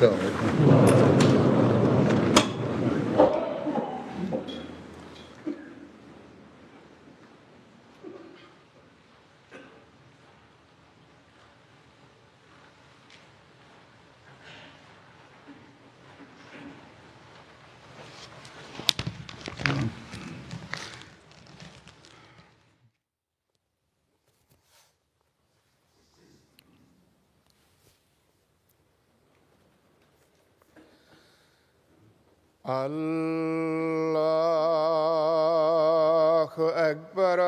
السلام عليكم. الله أكبر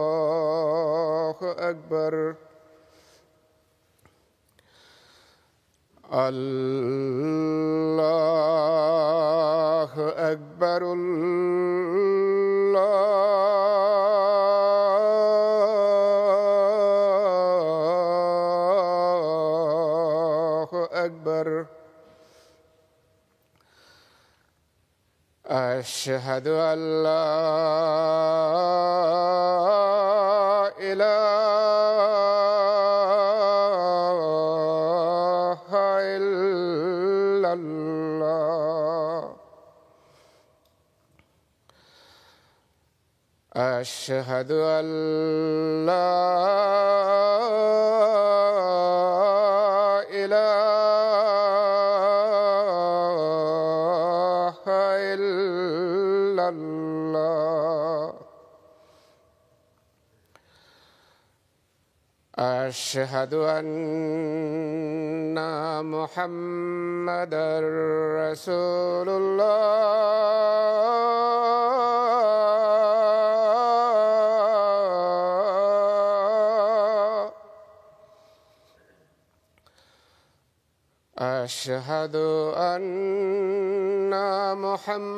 الله أكبر الله أكبر الله أكبر أشهد أن لا إله إلا الله أشهد أن لا إله إلا الله أشهد أن محمدًا رسول الله أشهد أن محمدًا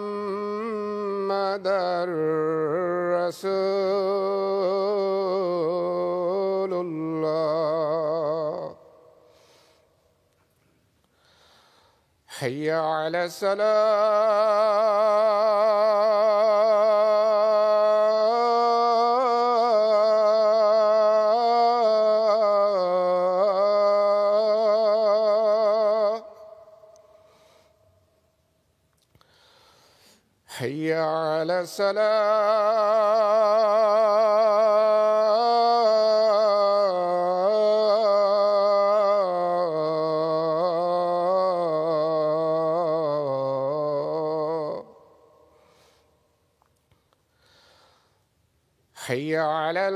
رسول الله حي على الصلاة حي على الصلاة حي على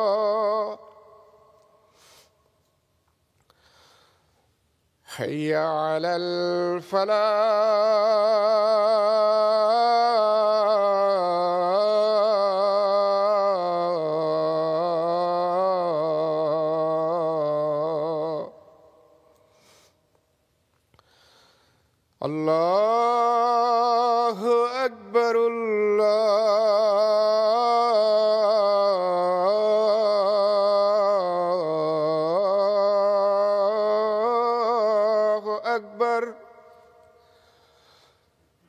الفلاح حي على الفلاح الله أكبر الله أكبر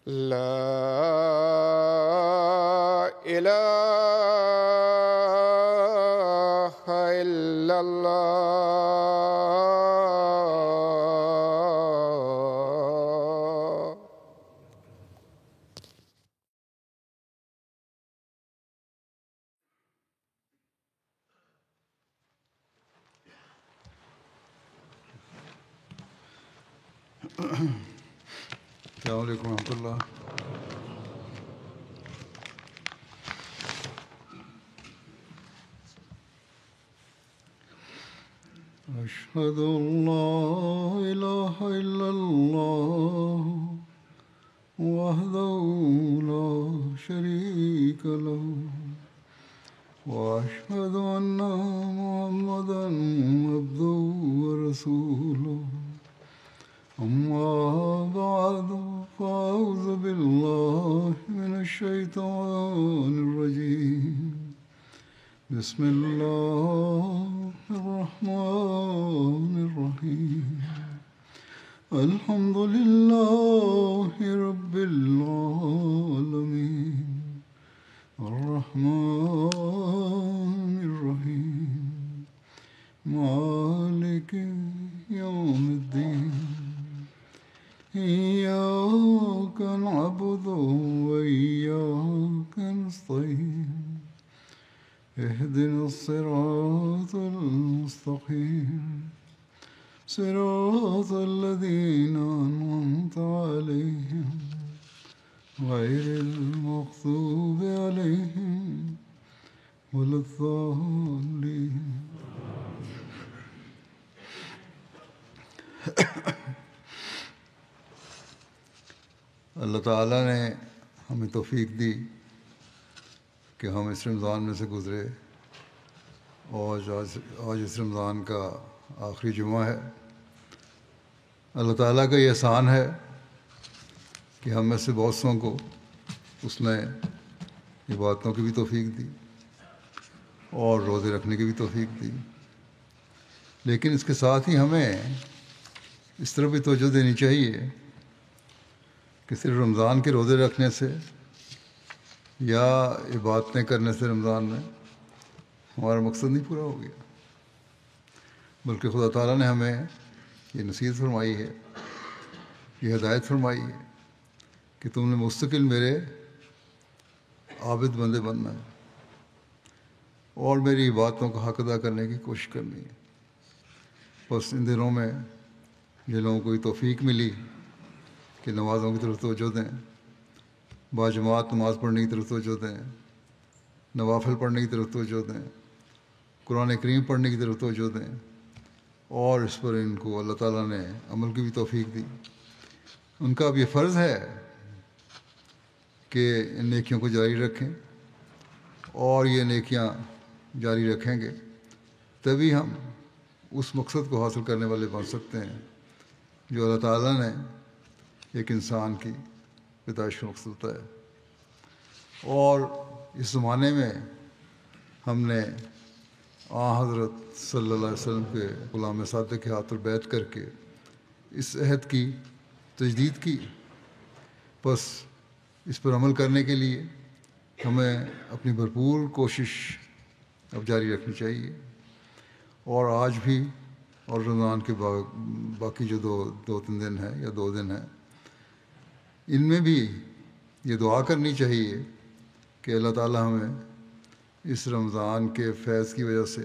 لا إله إلا الله السلام عليكم ورحمة الله. أشهد أن لا إله إلا الله وحده لا شريك له وأشهد أن محمدًا عبده ورسوله أما بعد فأعوذ بالله من الشيطان الرجيم بسم الله لله رب العالمين الرحمن الرحيم مالك يوم الدين إياك نعبد وإياك نستعين اهدنا الصراط المستقيم صراط الذين أنعمت عليهم غير المغضوب عليهم ولا الضالين. اللہ تعالیٰ نے ہمیں توفیق دی کہ ہم اس رمضان میں سے گزرے اور آج اس رمضان کا آخری جمعہ ہے. اللہ تعالیٰ کا یہ احسان ہے کہ ہم میں سے بہت سوں کو اس نے عبادتوں کی بھی توفیق دی اور روزے رکھنے کی بھی توفیق دی، لیکن اس کے ساتھ ہی ہمیں اس طرح بھی توجہ دینی چاہیے کہ صرف رمضان کے روزے رکھنے سے یا عبادتیں کرنے سے رمضان میں ہمارا مقصد نہیں پورا ہو گیا، بلکہ خدا تعالیٰ نے ہمیں یہ نصیحت فرمائی ہے، یہ ہدایت فرمائی ہے کہ تم نے مستقل میرے عابد بندے بننا ہے اور میری عبادتوں کا حق ادا کرنے کی کوشش کرنی ہے. بس ان دنوں میں جن لوگوں کو یہ توفیق ملی کہ نمازوں کی طرف توجہ دیں، باجماعت نماز پڑھنے کی طرف توجہ دیں، نوافل پڑھنے کی طرف توجہ دیں، قرآن کریم پڑھنے کی طرف توجہ دیں، اور اس پر ان کو اللہ تعالیٰ نے عمل کی بھی توفیق دی. ان کا اب یہ فرض ہے کہ ان نیکیوں کو جاری رکھیں، اور یہ نیکیاں جاری رکھیں گے تبھی ہم اس مقصد کو حاصل کرنے والے بن سکتے ہیں جو اللہ تعالیٰ نے ایک انسان کی پیدائش کا مقصد بتایا. اور اس زمانے میں ہم نے حضرت صلی اللہ علیہ وسلم کے غلام صادق کے ہاتھ پر بیعت کر کے اس عہد کی تجدید کی. بس اس پر عمل کرنے کے لیے ہمیں اپنی بھرپور کوشش اب جاری رکھنی چاہیے. اور آج بھی اور رمضان کے باقی جو دو تین دن ہیں یا 2 دن ہیں، ان میں بھی یہ دعا کرنی چاہیے کہ اللہ تعالیٰ ہمیں اس رمضان کے فیض کی وجہ سے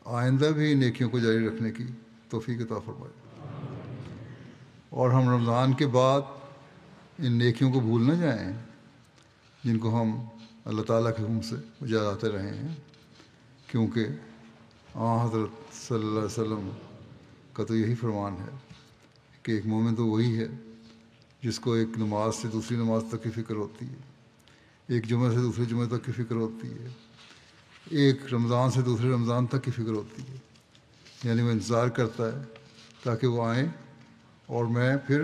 آئندہ بھی نیکیوں کو جاری رکھنے کی توفیق عطا فرمائے، اور ہم رمضان کے بعد ان نیکیوں کو بھول نہ جائیں جن کو ہم اللہ تعالیٰ کے حکم سے جاتے رہے ہیں. کیونکہ حضرت صلی اللہ علیہ وسلم کا تو یہی فرمان ہے کہ ایک مومن تو وہی ہے جس کو ایک نماز سے دوسری نماز تک کی فکر ہوتی ہے، ایک جمعہ سے دوسرے جمعہ تک کی فکر ہوتی ہے، ایک رمضان سے دوسرے رمضان تک کی فکر ہوتی ہے. یعنی وہ انتظار کرتا ہے تاکہ وہ آئیں اور میں پھر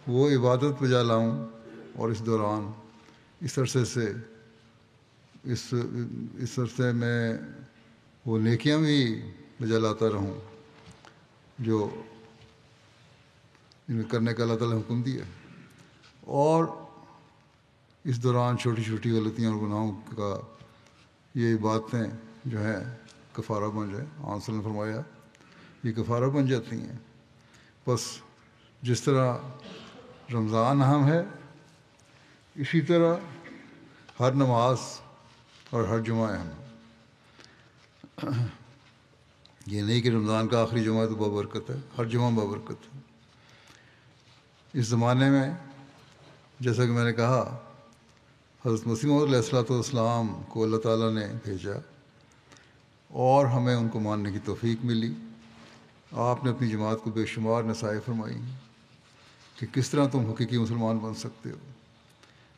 وہ عبادت بجا لاؤں، اور اس دوران اس عرصے میں وہ نیکیاں بھی بجا لاتا رہوں جو ان کرنے کا اللہ تعالیٰ نے حکم دیا. اور اس دوران چھوٹی چھوٹی غلطیاں اور گناہوں کا یہ باتیں جو ہیں کفارہ بن جائے. آپ صلی اللہ علیہ وسلم نے فرمایا یہ کفارہ بن جاتی ہیں. بس جس طرح رمضان اہم ہے، اسی طرح ہر نماز اور ہر جمعہ اہم ہے. یہ نہیں کہ رمضان کا آخری جمعہ تو بابرکت ہے، ہر جمعہ بابرکت ہے. اس زمانے میں جیسا کہ میں نے کہا حضرت مسیح موعود علیہ السلام کو اللہ تعالیٰ نے بھیجا اور ہمیں ان کو ماننے کی توفیق ملی. آپ نے اپنی جماعت کو بے شمار نصائح فرمائی کہ کس طرح تم حقیقی مسلمان بن سکتے ہو،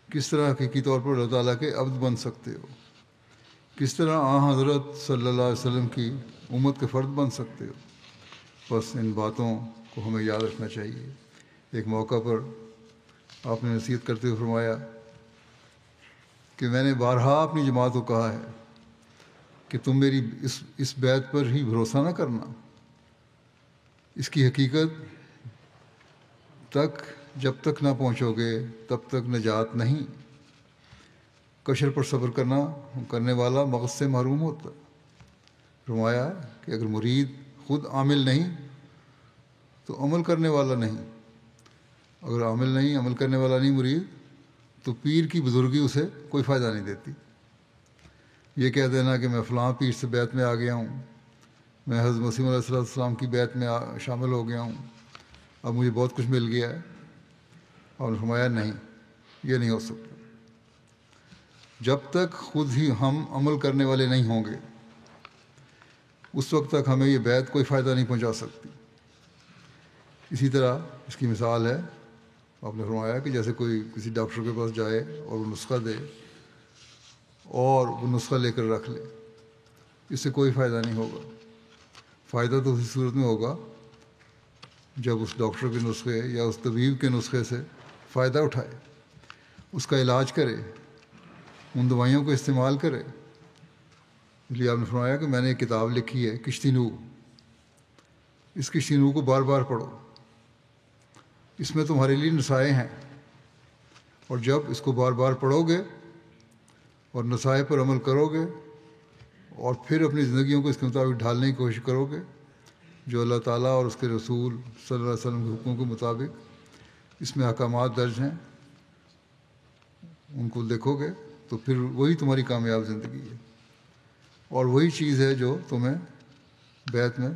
کس طرح حقیقی طور پر اللہ تعالیٰ کے عبد بن سکتے ہو، کس طرح حضرت صلی اللہ علیہ وسلم کی امت کے فرد بن سکتے ہو. بس ان باتوں کو ہمیں یاد رکھنا چاہیے. ایک موقع پر آپ نے نصیحت کرتے ہوئے فرمایا کہ میں نے بارہا اپنی جماعت کو کہا ہے کہ تم میری اس بیعت پر ہی بھروسہ نہ کرنا، اس کی حقیقت جب تک نہ پہنچو گے تب تک نجات نہیں۔ کشر پر صبر کرنے والا مغز سے محروم ہوتا ہے۔ فرمایا کہ اگر مرید خود عامل نہیں تو عمل کرنے والا نہیں، اگر عمل کرنے والا نہیں مرید، تو پیر کی بزرگی اسے کوئی فائدہ نہیں دیتی۔ یہ کہہ دینا کہ میں فلاں پیر سے بیعت میں آ گیا ہوں، میں حضرت مسیح علیہ السلام کی بیعت میں شامل ہو گیا ہوں، اب مجھے بہت کچھ مل گیا ہے، اور فرمایا نہیں، یہ نہیں ہو سکتا۔ جب تک خود ہی ہم عمل کرنے والے نہیں ہوں گے اس وقت تک ہمیں یہ بیعت کوئی فائدہ نہیں پہنچا سکتی۔ اسی طرح اس کی مثال ہے، آپ نے فرمایا کہ جیسے کوئی کسی ڈاکٹر کے پاس جائے اور وہ نسخہ دے اور وہ نسخہ لے کر رکھ لے، اس سے کوئی فائدہ نہیں ہوگا۔ فائدہ تو اسی صورت میں ہوگا جب اس ڈاکٹر کے نسخے یا اس طبیب کے نسخے سے فائدہ اٹھائے، اس کا علاج کرے، ان دوائیوں کو استعمال کرے۔ اس لیے آپ نے فرمایا کہ میں نے ایک کتاب لکھی ہے کشتی نو، اس کشتی نو کو بار بار پڑھو، اس میں تمہارے لیے نصائح ہیں، اور جب اس کو بار بار پڑھو گے اور نصائح پر عمل کرو گے اور پھر اپنی زندگیوں کو اس کے مطابق ڈھالنے کی کوشش کرو گے جو اللہ تعالیٰ اور اس کے رسول صلی اللہ علیہ وسلم کے حکموں کے مطابق اس میں احکامات درج ہیں، ان کو دیکھو گے تو پھر وہی تمہاری کامیاب زندگی ہے، اور وہی چیز ہے جو تمہیں بیعت میں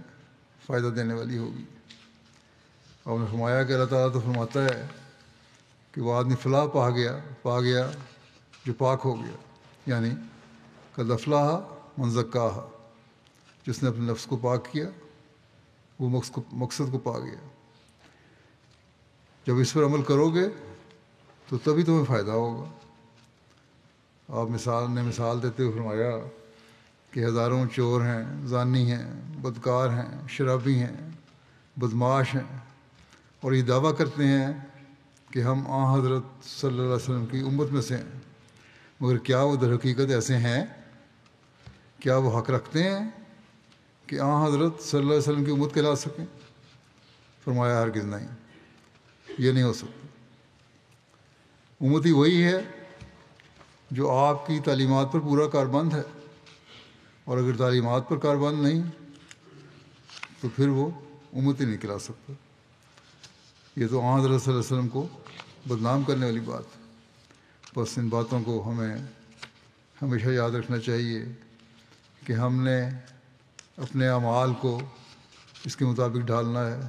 فائدہ دینے والی ہوگی۔ اور نے فرمایا کہ اللہ تعالیٰ تو فرماتا ہے کہ وہ آدمی فلاح پا گیا جو پاک ہو گیا، یعنی قد افلح من زکاہا، جس نے اپنے نفس کو پاک کیا وہ مقصد کو پا گیا۔ جب اس پر عمل کرو گے تو تبھی تمہیں فائدہ ہوگا۔ آپ مثال دیتے ہوئے فرمایا کہ ہزاروں چور ہیں، زانی ہیں، بدکار ہیں، شرابی ہیں، بدماش ہیں، اور یہ دعویٰ کرتے ہیں کہ ہم حضرت صلی اللہ علیہ وسلم کی امت میں سے ہیں، مگر کیا وہ در حقیقت ایسے ہیں؟ کیا وہ حق رکھتے ہیں کہ حضرت صلی اللہ علیہ وسلم کی امت کہلا سکیں؟ فرمایا ہرگز نہیں، یہ نہیں ہو سکتا۔ امتی وہی ہے جو آپ کی تعلیمات پر پورا کاربند ہے، اور اگر تعلیمات پر کاربند نہیں تو پھر وہ امتی نہیں کہلا سکتا۔ یہ تو حضرت صلی اللہ علیہ وسلم کو بدنام کرنے والی بات ہے۔ بس ان باتوں کو ہمیں ہمیشہ یاد رکھنا چاہیے کہ ہم نے اپنے اعمال کو اس کے مطابق ڈھالنا ہے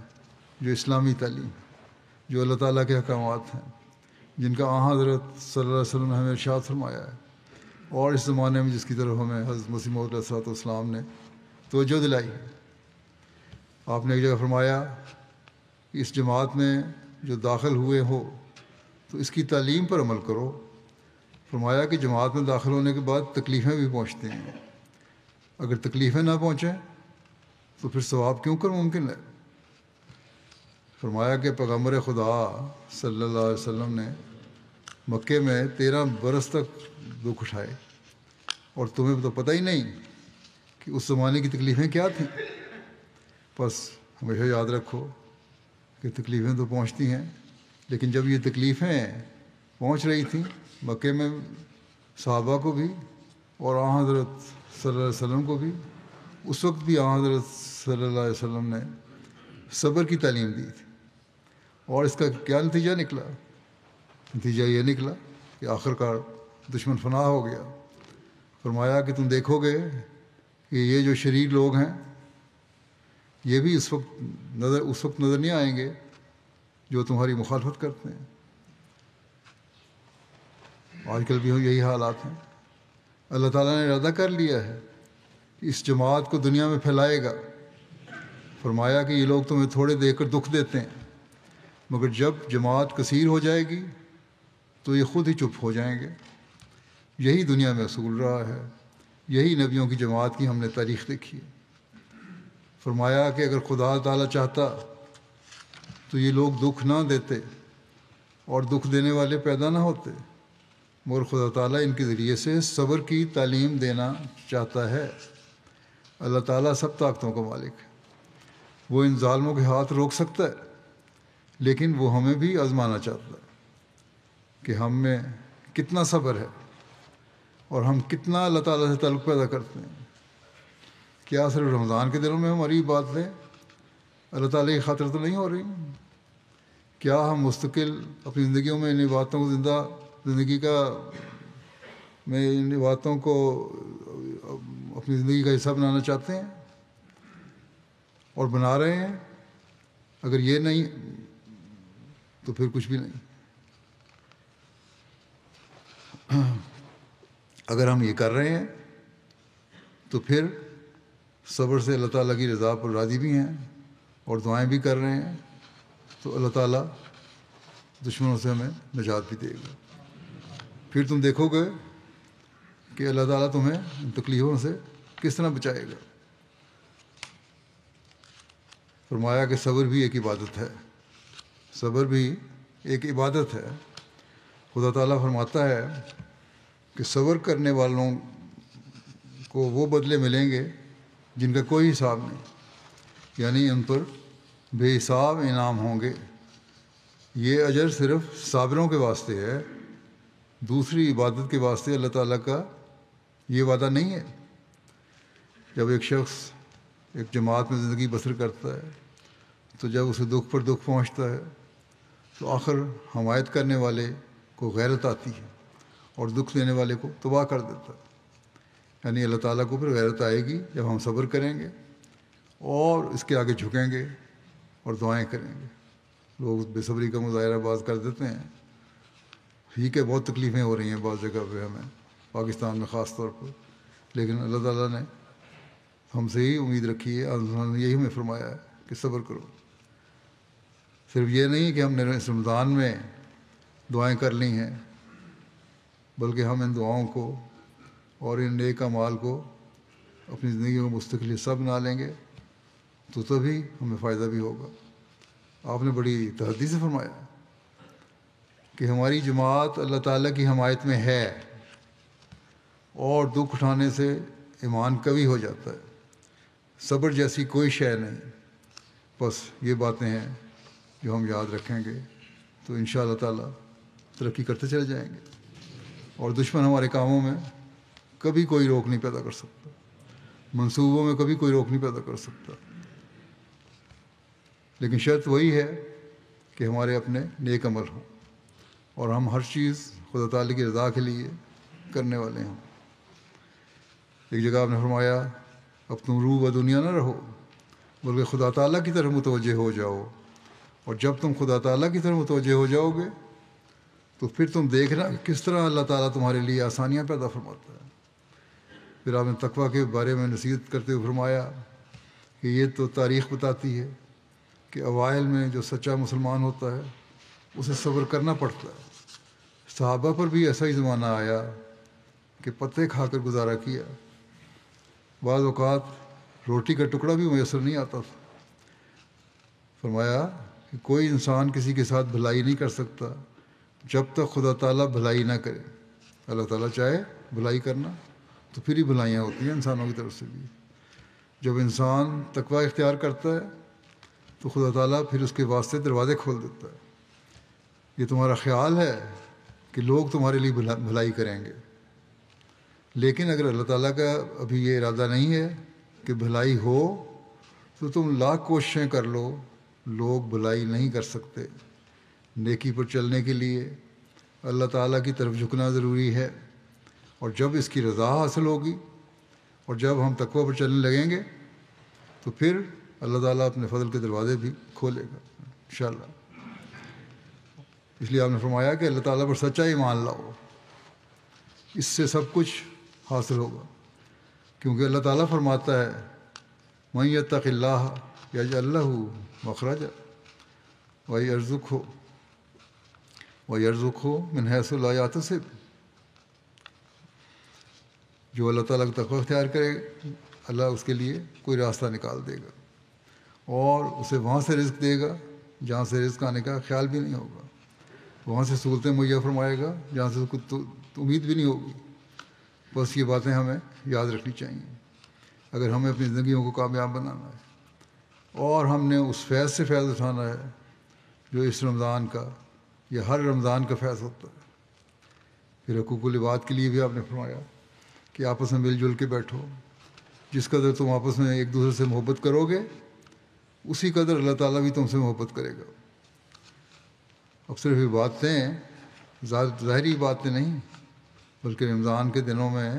جو اسلامی تعلیم، جو اللہ تعالیٰ کے احکامات ہیں، جن کا حضرت صلی اللہ علیہ وسلم نے ہمیں ارشاد فرمایا ہے، اور اس زمانے میں جس کی طرف ہمیں حضرت مسیح موعود علیہ السلام نے توجہ دلائی ہے۔ آپ نے ایک جگہ فرمایا کہ اس جماعت میں جو داخل ہوئے ہو تو اس کی تعلیم پر عمل کرو۔ فرمایا کہ جماعت میں داخل ہونے کے بعد تکلیفیں بھی پہنچتی ہیں، اگر تکلیفیں نہ پہنچیں تو پھر ثواب کیوں کر ممکن ہے؟ فرمایا کہ پیغمبر خدا صلی اللہ علیہ وسلم نے مکے میں 13 برس تک دکھ اٹھائے، اور تمہیں تو پتہ ہی نہیں کہ اس زمانے کی تکلیفیں کیا تھیں۔ بس ہمیشہ یاد رکھو کہ تکلیفیں تو پہنچتی ہیں، لیکن جب یہ تکلیفیں پہنچ رہی تھیں مکے میں صحابہ کو بھی اور حضرت صلی اللہ علیہ وسلم کو بھی، اس وقت بھی حضرت صلی اللہ علیہ وسلم نے صبر کی تعلیم دی تھی، اور اس کا کیا نتیجہ نکلا؟ نتیجہ یہ نکلا کہ آخر کار دشمن فنا ہو گیا۔ فرمایا کہ تم دیکھو گے کہ یہ جو شریر لوگ ہیں یہ بھی اس وقت نظر نہیں آئیں گے جو تمہاری مخالفت کرتے ہیں۔ آج کل بھی یہی حالات ہیں۔ اللہ تعالیٰ نے ارادہ کر لیا ہے کہ اس جماعت کو دنیا میں پھیلائے گا۔ فرمایا کہ یہ لوگ تمہیں تھوڑے دے کر دکھ دیتے ہیں، مگر جب جماعت کثیر ہو جائے گی تو یہ خود ہی چپ ہو جائیں گے۔ یہی دنیا میں اصول رہا ہے، یہی نبیوں کی جماعت کی ہم نے تاریخ دیکھی ہے۔ فرمایا کہ اگر خدا تعالیٰ چاہتا تو یہ لوگ دکھ نہ دیتے اور دکھ دینے والے پیدا نہ ہوتے، مگر خدا تعالیٰ ان کے ذریعے سے صبر کی تعلیم دینا چاہتا ہے۔ اللہ تعالیٰ سب طاقتوں کا مالک ہے، وہ ان ظالموں کے ہاتھ روک سکتا ہے، لیکن وہ ہمیں بھی آزمانا چاہتا ہے کہ ہم میں کتنا صبر ہے اور ہم کتنا اللہ تعالیٰ سے تعلق پیدا کرتے ہیں. کیا صرف رمضان کے دنوں میں ہماری باتیں اللہ تعالیٰ کی خاطر تو نہیں ہو رہی؟ کیا ہم مستقل اپنی زندگیوں میں ان باتوں کو زندگی کا میں ان باتوں کو اپنی زندگی کا حصہ بنانا چاہتے ہیں اور بنا رہے ہیں؟ اگر یہ نہیں تو پھر کچھ بھی نہیں. اگر ہم یہ کر رہے ہیں تو پھر صبر سے اللہ تعالیٰ کی رضا پر راضی بھی ہیں اور دعائیں بھی کر رہے ہیں تو اللہ تعالیٰ دشمنوں سے ہمیں نجات بھی دے گا. پھر تم دیکھو گے کہ اللہ تعالیٰ تمہیں ان تکلیفوں سے کس طرح بچائے گا. فرمایا کہ صبر بھی ایک عبادت ہے. صبر بھی ایک عبادت ہے. خدا تعالیٰ فرماتا ہے کہ صبر کرنے والوں کو وہ بدلے ملیں گے جن کا کوئی حساب نہیں، یعنی ان پر بے حساب انعام ہوں گے. یہ اجر صرف صابروں کے واسطے ہے، دوسری عبادت کے واسطے اللہ تعالیٰ کا یہ وعدہ نہیں ہے. جب ایک شخص ایک جماعت میں زندگی بسر کرتا ہے تو جب اسے دکھ پر دکھ پہنچتا ہے تو آخر حمایت کرنے والے کو غیرت آتی ہے اور دکھ دینے والے کو تباہ کر دیتا ہے. یعنی اللہ تعالیٰ کو پھر غیرت آئے گی جب ہم صبر کریں گے اور اس کے آگے جھکیں گے اور دعائیں کریں گے. لوگ بے صبری کا مظاہرہ باز کر دیتے ہیں. ٹھیک ہے، بہت تکلیفیں ہو رہی ہیں بعض جگہ پہ ہمیں، پاکستان میں خاص طور پر، لیکن اللہ تعالیٰ نے ہم سے ہی امید رکھی ہے. اللہ نے یہی ہمیں فرمایا ہے کہ صبر کرو. صرف یہ نہیں کہ ہم نے اس رمضان میں دعائیں کر لی ہیں، بلکہ ہم ان دعاؤں کو اور ان نیک اعمال کو اپنی زندگی میں مستقل حصہ بنا لیں گے تو تبھی ہمیں فائدہ بھی ہوگا. آپ نے بڑی تحدی سے فرمایا کہ ہماری جماعت اللہ تعالیٰ کی حمایت میں ہے اور دکھ اٹھانے سے ایمان قوی ہو جاتا ہے. صبر جیسی کوئی شے نہیں. بس یہ باتیں ہیں جو ہم یاد رکھیں گے تو انشاءاللہ تعالیٰ ترقی کرتے چلے جائیں گے اور دشمن ہمارے کاموں میں کبھی کوئی روک نہیں پیدا کر سکتا، منصوبوں میں کبھی کوئی روک نہیں پیدا کر سکتا. لیکن شرط وہی ہے کہ ہمارے اپنے نیک عمل ہوں اور ہم ہر چیز خدا تعالیٰ کی رضا کے لیے کرنے والے ہوں. ایک جگہ آپ نے فرمایا اب تم روح و دنیا نہ رہو بلکہ خدا تعالیٰ کی طرف متوجہ ہو جاؤ، اور جب تم خدا تعالیٰ کی طرف متوجہ ہو جاؤ گے تو پھر تم دیکھنا کہ کس طرح اللہ تعالیٰ تمہارے لیے آسانیاں پیدا فرماتا ہے. پھر آپ نے تقویٰ کے بارے میں نصیحت کرتے ہوئے فرمایا کہ یہ تو تاریخ بتاتی ہے کہ اوائل میں جو سچا مسلمان ہوتا ہے اسے صبر کرنا پڑتا ہے. صحابہ پر بھی ایسا ہی زمانہ آیا کہ پتے کھا کر گزارا کیا. بعض اوقات روٹی کا ٹکڑا بھی میسر نہیں آتا تھا. فرمایا کہ کوئی انسان کسی کے ساتھ بھلائی نہیں کر سکتا جب تک خدا تعالیٰ بھلائی نہ کرے. اللہ تعالیٰ چاہے بھلائی کرنا تو پھر ہی بھلائیاں ہوتی ہیں انسانوں کی طرف سے بھی. جب انسان تقوی اختیار کرتا ہے تو خدا تعالیٰ پھر اس کے واسطے دروازے کھول دیتا ہے. یہ تمہارا خیال ہے کہ لوگ تمہارے لیے بھلائی کریں گے، لیکن اگر اللہ تعالیٰ کا ابھی یہ ارادہ نہیں ہے کہ بھلائی ہو تو تم لاکھ کوششیں کر لو، لوگ بھلائی نہیں کر سکتے. نیکی پر چلنے کے لیے اللہ تعالیٰ کی طرف جھکنا ضروری ہے، اور جب اس کی رضا حاصل ہوگی اور جب ہم تقوی پر چلنے لگیں گے تو پھر اللہ تعالیٰ اپنے فضل کے دروازے بھی کھولے گا انشاءاللہ. اس لیے آپ نے فرمایا کہ اللہ تعالیٰ پر سچا ایمان لاؤ، اس سے سب کچھ حاصل ہوگا. کیونکہ اللہ تعالیٰ فرماتا ہے من یتق اللہ یجعل لہ مخرجا ویرزقہ من حیث لا یحتسب. جو اللہ تعالیٰ کا تقوی اختیار کرے اللہ اس کے لیے کوئی راستہ نکال دے گا اور اسے وہاں سے رزق دے گا جہاں سے رزق آنے کا خیال بھی نہیں ہوگا. وہاں سے سہولتیں مہیا فرمائے گا جہاں سے کچھ امید بھی نہیں ہوگی. بس یہ باتیں ہمیں یاد رکھنی چاہیے اگر ہمیں اپنی زندگیوں کو کامیاب بنانا ہے اور ہم نے اس فیض سے فیض اٹھانا ہے جو اس رمضان کا یا ہر رمضان کا فیض ہوتا ہے۔ پھر حقوق العباد کے لیے بھی آپ نے فرمایا کہ آپس میں مل جل کے بیٹھو، جس قدر تم آپس میں ایک دوسرے سے محبت کرو گے اسی قدر اللہ تعالیٰ بھی تم سے محبت کرے گا۔ اب صرف یہ باتیں ظاہری باتیں نہیں، بلکہ رمضان کے دنوں میں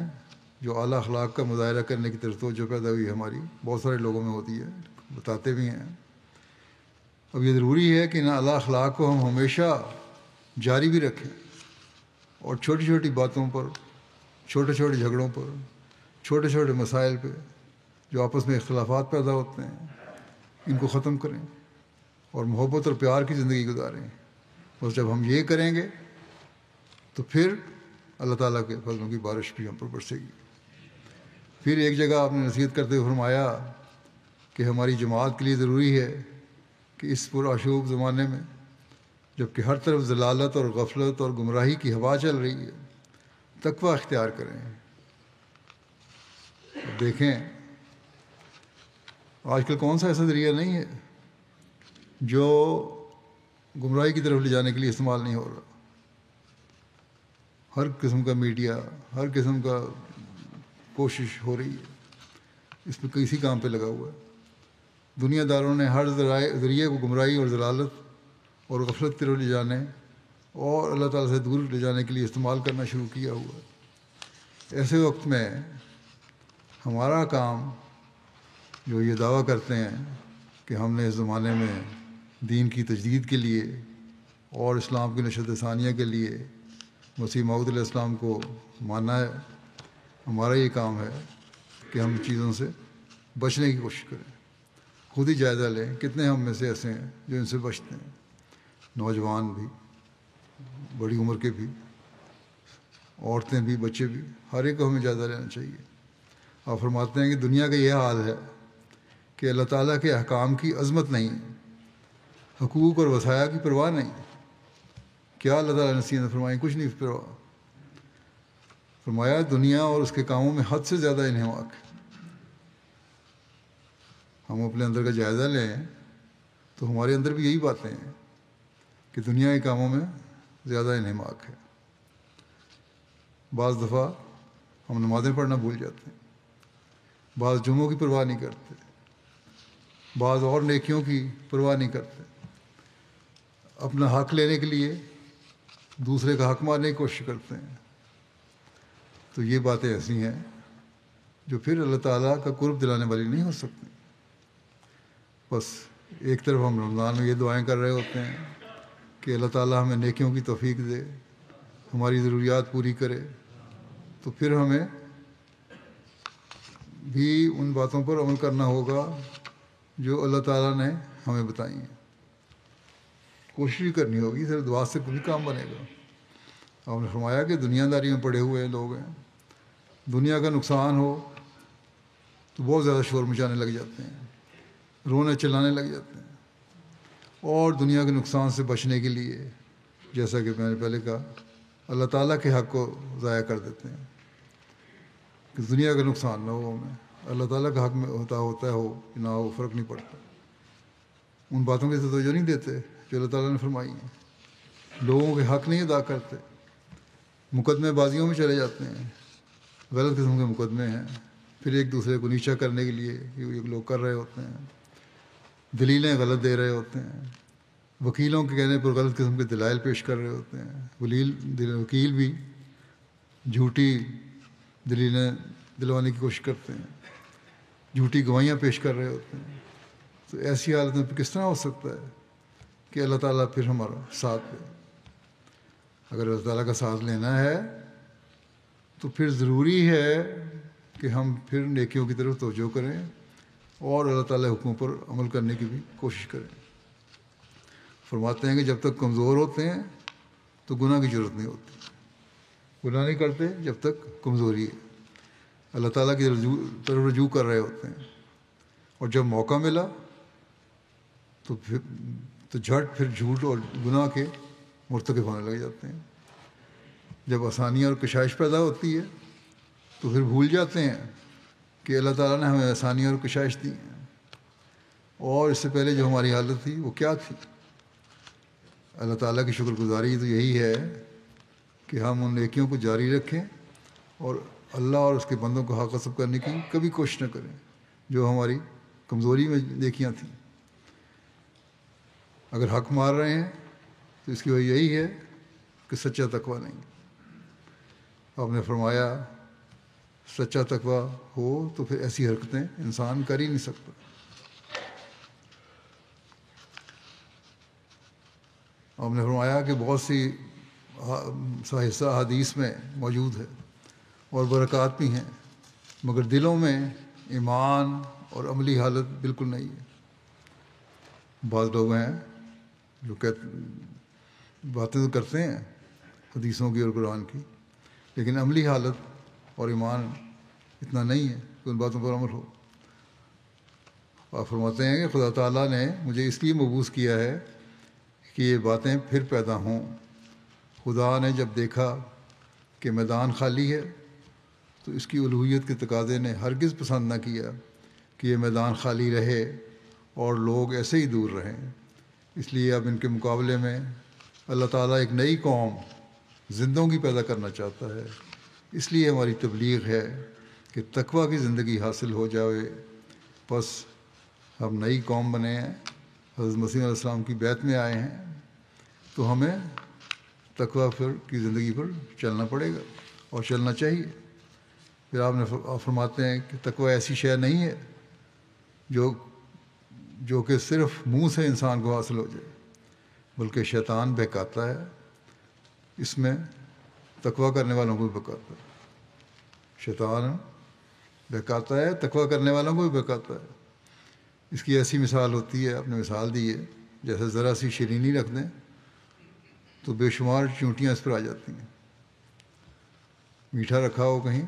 جو اعلیٰ اخلاق کا مظاہرہ کرنے کی طرف توجہ پیدا ہوئی ہماری بہت سارے لوگوں میں ہوتی ہے، بتاتے بھی ہیں۔ اب یہ ضروری ہے کہ ان اعلیٰ اخلاق کو ہم ہمیشہ جاری بھی رکھیں، اور چھوٹی چھوٹی باتوں پر، چھوٹے چھوٹے جھگڑوں پر، چھوٹے چھوٹے مسائل پہ جو آپس میں اختلافات پیدا ہوتے ہیں ان کو ختم کریں اور محبت اور پیار کی زندگی گزاریں۔ بس جب ہم یہ کریں گے تو پھر اللہ تعالیٰ کے فضلوں کی بارش بھی ہم پر برسے گی۔ پھر ایک جگہ آپ نے نصیحت کرتے ہوئے فرمایا کہ ہماری جماعت کے لیے ضروری ہے کہ اس پرآشوب زمانے میں جب کہ ہر طرف ضلالت اور غفلت اور گمراہی کی ہوا چل رہی ہے، تقویٰ اختیار کریں۔ دیکھیں آج کل کون سا ایسا ذریعہ نہیں ہے جو گمراہی کی طرف لے جانے کے لیے استعمال نہیں ہو رہا۔ ہر قسم کا میڈیا، ہر قسم کا کوشش ہو رہی ہے، اس پہ کسی کام پہ لگا ہوا ہے۔ دنیا داروں نے ہر ذریعے کو گمراہی اور ضلالت اور غفلت کی طرف لے جانے اور اللہ تعالیٰ سے دور لے جانے کے لیے استعمال کرنا شروع کیا ہوا ہے۔ ایسے وقت میں ہمارا کام جو یہ دعویٰ کرتے ہیں کہ ہم نے اس زمانے میں دین کی تجدید کے لیے اور اسلام کی نشر ثانیہ کے لیے مسیح موعود علیہ السلام کو ماننا ہے، ہمارا یہ کام ہے کہ ہم چیزوں سے بچنے کی کوشش کریں۔ خود ہی جائزہ لیں کتنے ہم میں سے ایسے ہیں جو ان سے بچتے ہیں، نوجوان بھی، بڑی عمر کے بھی، عورتیں بھی، بچے بھی، ہر ایک کو ہمیں جائزہ لینا چاہیے۔ آپ فرماتے ہیں کہ دنیا کا یہ حال ہے کہ اللہ تعالیٰ کے احکام کی عظمت نہیں، حقوق اور وصایا کی پرواہ نہیں۔ کیا اللہ تعالیٰ نے نصیحت فرمائی؟ کچھ نہیں پرواہ۔ فرمایا دنیا اور اس کے کاموں میں حد سے زیادہ انہماک ہے۔ ہم اپنے اندر کا جائزہ لیں تو ہمارے اندر بھی یہی باتیں ہیں کہ دنیا کے کاموں میں زیادہ انہماک ہے۔ بعض دفعہ ہم نمازیں پڑھنا بھول جاتے ہیں، بعض جمعوں کی پرواہ نہیں کرتے، بعض اور نیکیوں کی پرواہ نہیں کرتے، اپنا حق لینے کے لیے دوسرے کا حق مارنے کی کوشش کرتے ہیں۔ تو یہ باتیں ایسی ہیں جو پھر اللہ تعالیٰ کا قرب دلانے والی نہیں ہو سکتی۔ بس ایک طرف ہم رمضان میں یہ دعائیں کر رہے ہوتے ہیں کہ اللہ تعالیٰ ہمیں نیکیوں کی توفیق دے، ہماری ضروریات پوری کرے، تو پھر ہمیں بھی ان باتوں پر عمل کرنا ہوگا جو اللہ تعالیٰ نے ہمیں بتائی ہیں۔ کوشش بھی کرنی ہوگی، صرف دعا سے کوئی کام بنے گا۔ آپ نے فرمایا کہ دنیا داری میں پڑے ہوئے لوگ ہیں، دنیا کا نقصان ہو تو بہت زیادہ شور مچانے لگ جاتے ہیں، رونے چلانے لگ جاتے ہیں، اور دنیا کے نقصان سے بچنے کے لیے جیسا کہ میں نے پہلے کہا اللہ تعالیٰ کے حق کو ضائع کر دیتے ہیں کہ دنیا کا نقصان نہ ہو ہمیں، اللہ تعالیٰ کا حق میں ہوتا ہو کہ نہ ہو، فرق نہیں پڑتا۔ ان باتوں کی توجہ نہیں دیتے جو اللہ تعالیٰ نے فرمائی ہیں، لوگوں کے حق نہیں ادا کرتے، مقدمے بازیوں میں چلے جاتے ہیں، غلط قسم کے مقدمے ہیں، پھر ایک دوسرے کو نیچا کرنے کے لیے یہ لوگ کر رہے ہوتے ہیں، دلیلیں غلط دے رہے ہوتے ہیں، وکیلوں کے کہنے پر غلط قسم کے دلائل پیش کر رہے ہوتے ہیں، وکیل بھی جھوٹی دلیلیں دلوانے کی کوشش کرتے ہیں، جھوٹی گواہیاں پیش کر رہے ہوتے ہیں۔ تو ایسی حالت میں کس طرح ہو سکتا ہے کہ اللہ تعالیٰ پھر ہمارا ساتھ دے؟ اگر اللہ تعالیٰ کا ساتھ لینا ہے تو پھر ضروری ہے کہ ہم پھر نیکیوں کی طرف توجہ کریں اور اللہ تعالیٰ حکموں پر عمل کرنے کی بھی کوشش کریں۔ فرماتے ہیں کہ جب تک کمزور ہوتے ہیں تو گناہ کی ضرورت نہیں ہوتی، گناہ نہیں کرتے جب تک کمزوری ہے، اللہ تعالیٰ کی طرف رجوع کر رہے ہوتے ہیں، اور جب موقع ملا تو جھٹ پھر جھوٹ اور گناہ کے مرتکب ہونے لگ جاتے ہیں۔ جب آسانیاں اور کشائش پیدا ہوتی ہے تو پھر بھول جاتے ہیں کہ اللہ تعالیٰ نے ہمیں آسانیاں اور کشائش دی ہیں، اور اس سے پہلے جو ہماری حالت تھی وہ کیا تھی۔ اللہ تعالیٰ کی شکر گزاری تو یہی ہے کہ ہم ان نیکیوں کو جاری رکھیں اور اللہ اور اس کے بندوں کو حق غصب کرنے کی کبھی کوشش نہ کریں جو ہماری کمزوری میں نیکیاں تھیں. اگر حق مار رہے ہیں تو اس کی وجہ یہی ہے کہ سچا تقویٰ نہیں. آپ نے فرمایا سچا تقویٰ ہو تو پھر ایسی حرکتیں انسان کر ہی نہیں سکتا. آپ نے فرمایا کہ بہت سی حصہ حدیث میں موجود ہے اور برکات بھی ہیں، مگر دلوں میں ایمان اور عملی حالت بالکل نہیں ہے. بعض لوگ ہیں جو باتیں تو کرتے ہیں حدیثوں کی اور قرآن کی، لیکن عملی حالت اور ایمان اتنا نہیں ہے کہ ان باتوں پر عمل ہو. آپ فرماتے ہیں کہ خدا تعالیٰ نے مجھے اس لیے مبعوث کیا ہے کہ یہ باتیں پھر پیدا ہوں. خدا نے جب دیکھا کہ میدان خالی ہے تو اس کی الوہیت کے تقاضے نے ہرگز پسند نہ کیا کہ یہ میدان خالی رہے اور لوگ ایسے ہی دور رہیں. اس لیے اب ان کے مقابلے میں اللہ تعالیٰ ایک نئی قوم زندوں کی پیدا کرنا چاہتا ہے. اس لیے ہماری تبلیغ ہے کہ تقویٰ کی زندگی حاصل ہو جائے. بس ہم نئی قوم بنے ہیں، حضرت مسیح علیہ السلام کی بیعت میں آئے ہیں، تو ہمیں تقویٰ کی زندگی پر چلنا پڑے گا اور چلنا چاہیے. پھر آپ فرماتے ہیں کہ تقویٰ ایسی شے نہیں ہے جو کہ صرف منہ سے انسان کو حاصل ہو جائے، بلکہ شیطان بہکاتا ہے. اس میں تقویٰ کرنے والوں کو بھی بہکاتا ہے. شیطان بہکاتا ہے، تقویٰ کرنے والوں کو بھی بہکاتا ہے. اس کی ایسی مثال ہوتی ہے، آپ نے مثال دی ہے، جیسے ذرا سی شیرینی رکھ دیں تو بے شمار چونٹیاں اس پر آ جاتی ہیں. میٹھا رکھا ہو، کہیں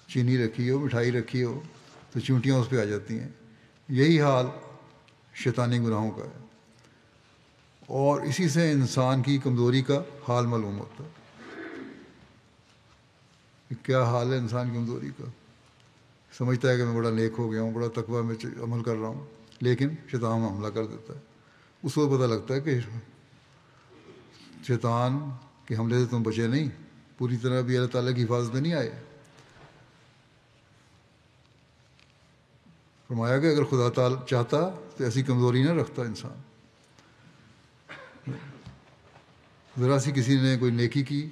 چینی رکھی ہو، مٹھائی رکھی ہو، تو چونٹیاں اس پہ آ جاتی ہیں. یہی حال شیطانی گناہوں کا ہے، اور اسی سے انسان کی کمزوری کا حال معلوم ہوتا ہے. کیا حال ہے انسان کی کمزوری کا؟ سمجھتا ہے کہ میں بڑا نیک ہو گیا ہوں، بڑا تقویٰ میں عمل کر رہا ہوں، لیکن شیطان حملہ کر دیتا ہے. اس کو پتہ لگتا ہے کہ شیطان کے حملے سے تم بچے نہیں، پوری طرح بھی اللہ تعالیٰ کی حفاظت میں نہیں آئے. فرمایا کہ اگر خدا تعالیٰ چاہتا تو ایسی کمزوری نہ رکھتا انسان. ذرا سی کسی نے کوئی نیکی کی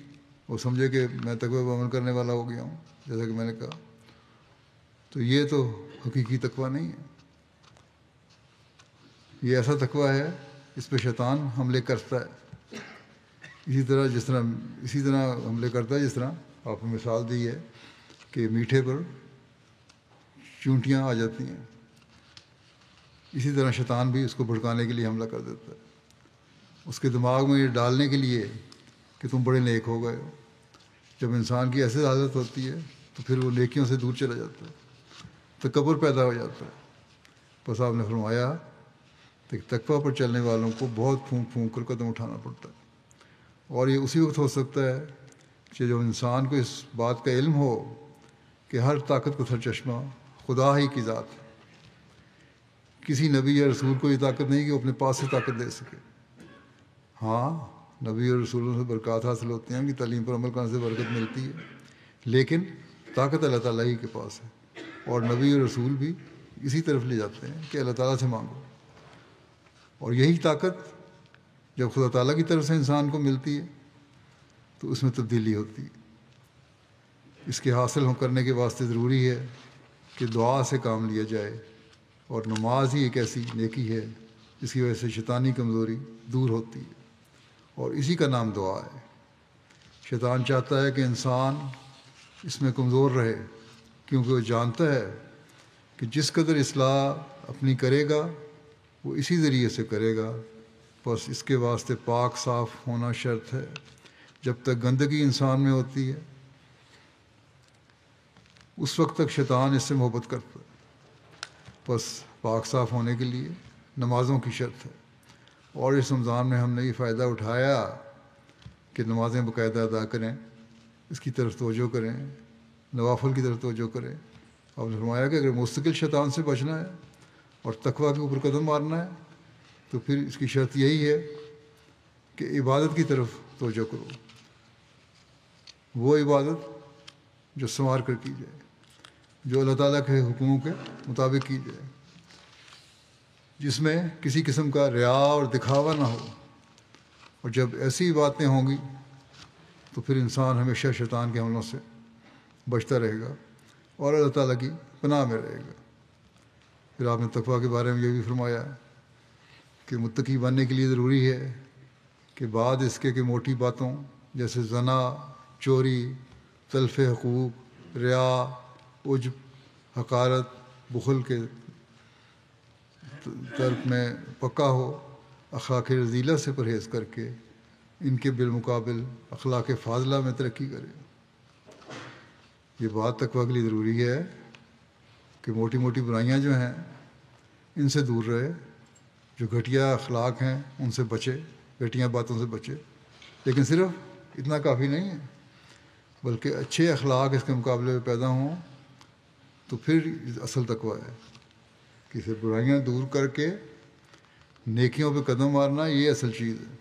اور سمجھے کہ میں تقوی پر عمل کرنے والا ہو گیا ہوں، جیسا کہ میں نے کہا، تو یہ تو حقیقی تقویٰ نہیں ہے. یہ ایسا تقویٰ ہے اس پہ شیطان حملے کرتا ہے. اسی طرح حملے کرتا ہے جس طرح آپ نے مثال دی ہے کہ میٹھے پر چونٹیاں آ جاتی ہیں. اسی طرح شیطان بھی اس کو بھڑکانے کے لیے حملہ کر دیتا ہے، اس کے دماغ میں یہ ڈالنے کے لیے کہ تم بڑے نیک ہو گئے ہو. جب انسان کی ایسی حالت ہوتی ہے تو پھر وہ نیکیوں سے دور چلا جاتا ہے، تکبر پیدا ہو جاتا ہے. بس آپ نے فرمایا کہ تقویٰ پر چلنے والوں کو بہت پھونک پھونک کر قدم اٹھانا پڑتا ہے. اور یہ اسی وقت ہو سکتا ہے کہ جب انسان کو اس بات کا علم ہو کہ ہر طاقت کا سرچشمہ خدا ہی کی ذات ہے. کسی نبی یا رسول کو یہ طاقت نہیں کہ وہ اپنے پاس سے طاقت دے سکے. ہاں، نبی اور رسولوں سے برکات حاصل ہوتی ہیں، ان کی تعلیم پر عمل کرنے سے برکت ملتی ہے، لیکن طاقت اللہ تعالیٰ ہی کے پاس ہے. اور نبی اور رسول بھی اسی طرف لے جاتے ہیں کہ اللہ تعالیٰ سے مانگو. اور یہی طاقت جب خدا تعالیٰ کی طرف سے انسان کو ملتی ہے تو اس میں تبدیلی ہوتی ہے. اس کے حاصل کرنے کے واسطے ضروری ہے کہ دعا سے کام لیا جائے، اور نماز ہی ایک ایسی نیکی ہے جس کی وجہ سے شیطانی کمزوری دور ہوتی ہے، اور اسی کا نام دعا ہے. شیطان چاہتا ہے کہ انسان اس میں کمزور رہے، کیونکہ وہ جانتا ہے کہ جس قدر اصلاح اپنی کرے گا وہ اسی ذریعے سے کرے گا. بس اس کے واسطے پاک صاف ہونا شرط ہے. جب تک گندگی انسان میں ہوتی ہے اس وقت تک شیطان اس سے محبت کرتا ہے. بس پاک صاف ہونے کے لیے نمازوں کی شرط ہے. اور اس رمضان میں ہم نے یہ فائدہ اٹھایا کہ نمازیں باقاعدہ ادا کریں، اس کی طرف توجہ کریں، نوافل کی طرف توجہ کریں. آپ نے فرمایا کہ اگر مستقل شیطان سے بچنا ہے اور تقویٰ کے اوپر قدم مارنا ہے تو پھر اس کی شرط یہی ہے کہ عبادت کی طرف توجہ کرو، وہ عبادت جو سنوار کر کی جائے، جو اللہ تعالیٰ کے حکموں کے مطابق کی جائے، جس میں کسی قسم کا ریا اور دکھاوا نہ ہو۔ اور جب ایسی باتیں ہوں گی تو پھر انسان ہمیشہ شیطان کے حملوں سے بچتا رہے گا اور اللہ تعالیٰ کی پناہ میں رہے گا۔ پھر آپ نے تقویٰ کے بارے میں یہ بھی فرمایا کہ متقی بننے کے لیے ضروری ہے کہ بعد اس کے کہ موٹی باتوں جیسے زنا، چوری، تلف حقوق، ریا، عجب، حقارت، بخل کے ترک میں پکا ہو، اخلاق رذیلہ سے پرہیز کر کے ان کے بالمقابل اخلاق فاضلہ میں ترقی کرے۔ یہ بات تقویٰ کے لیے ضروری ہے کہ موٹی موٹی برائیاں جو ہیں ان سے دور رہے، جو گھٹیا اخلاق ہیں ان سے بچے، گھٹیا باتوں سے بچے۔ لیکن صرف اتنا کافی نہیں ہے، بلکہ اچھے اخلاق اس کے مقابلے میں پیدا ہوں تو پھر اصل تقویٰ ہے کہ اسے برائیاں دور کر کے نیکیوں پہ قدم مارنا، یہ اصل چیز ہے۔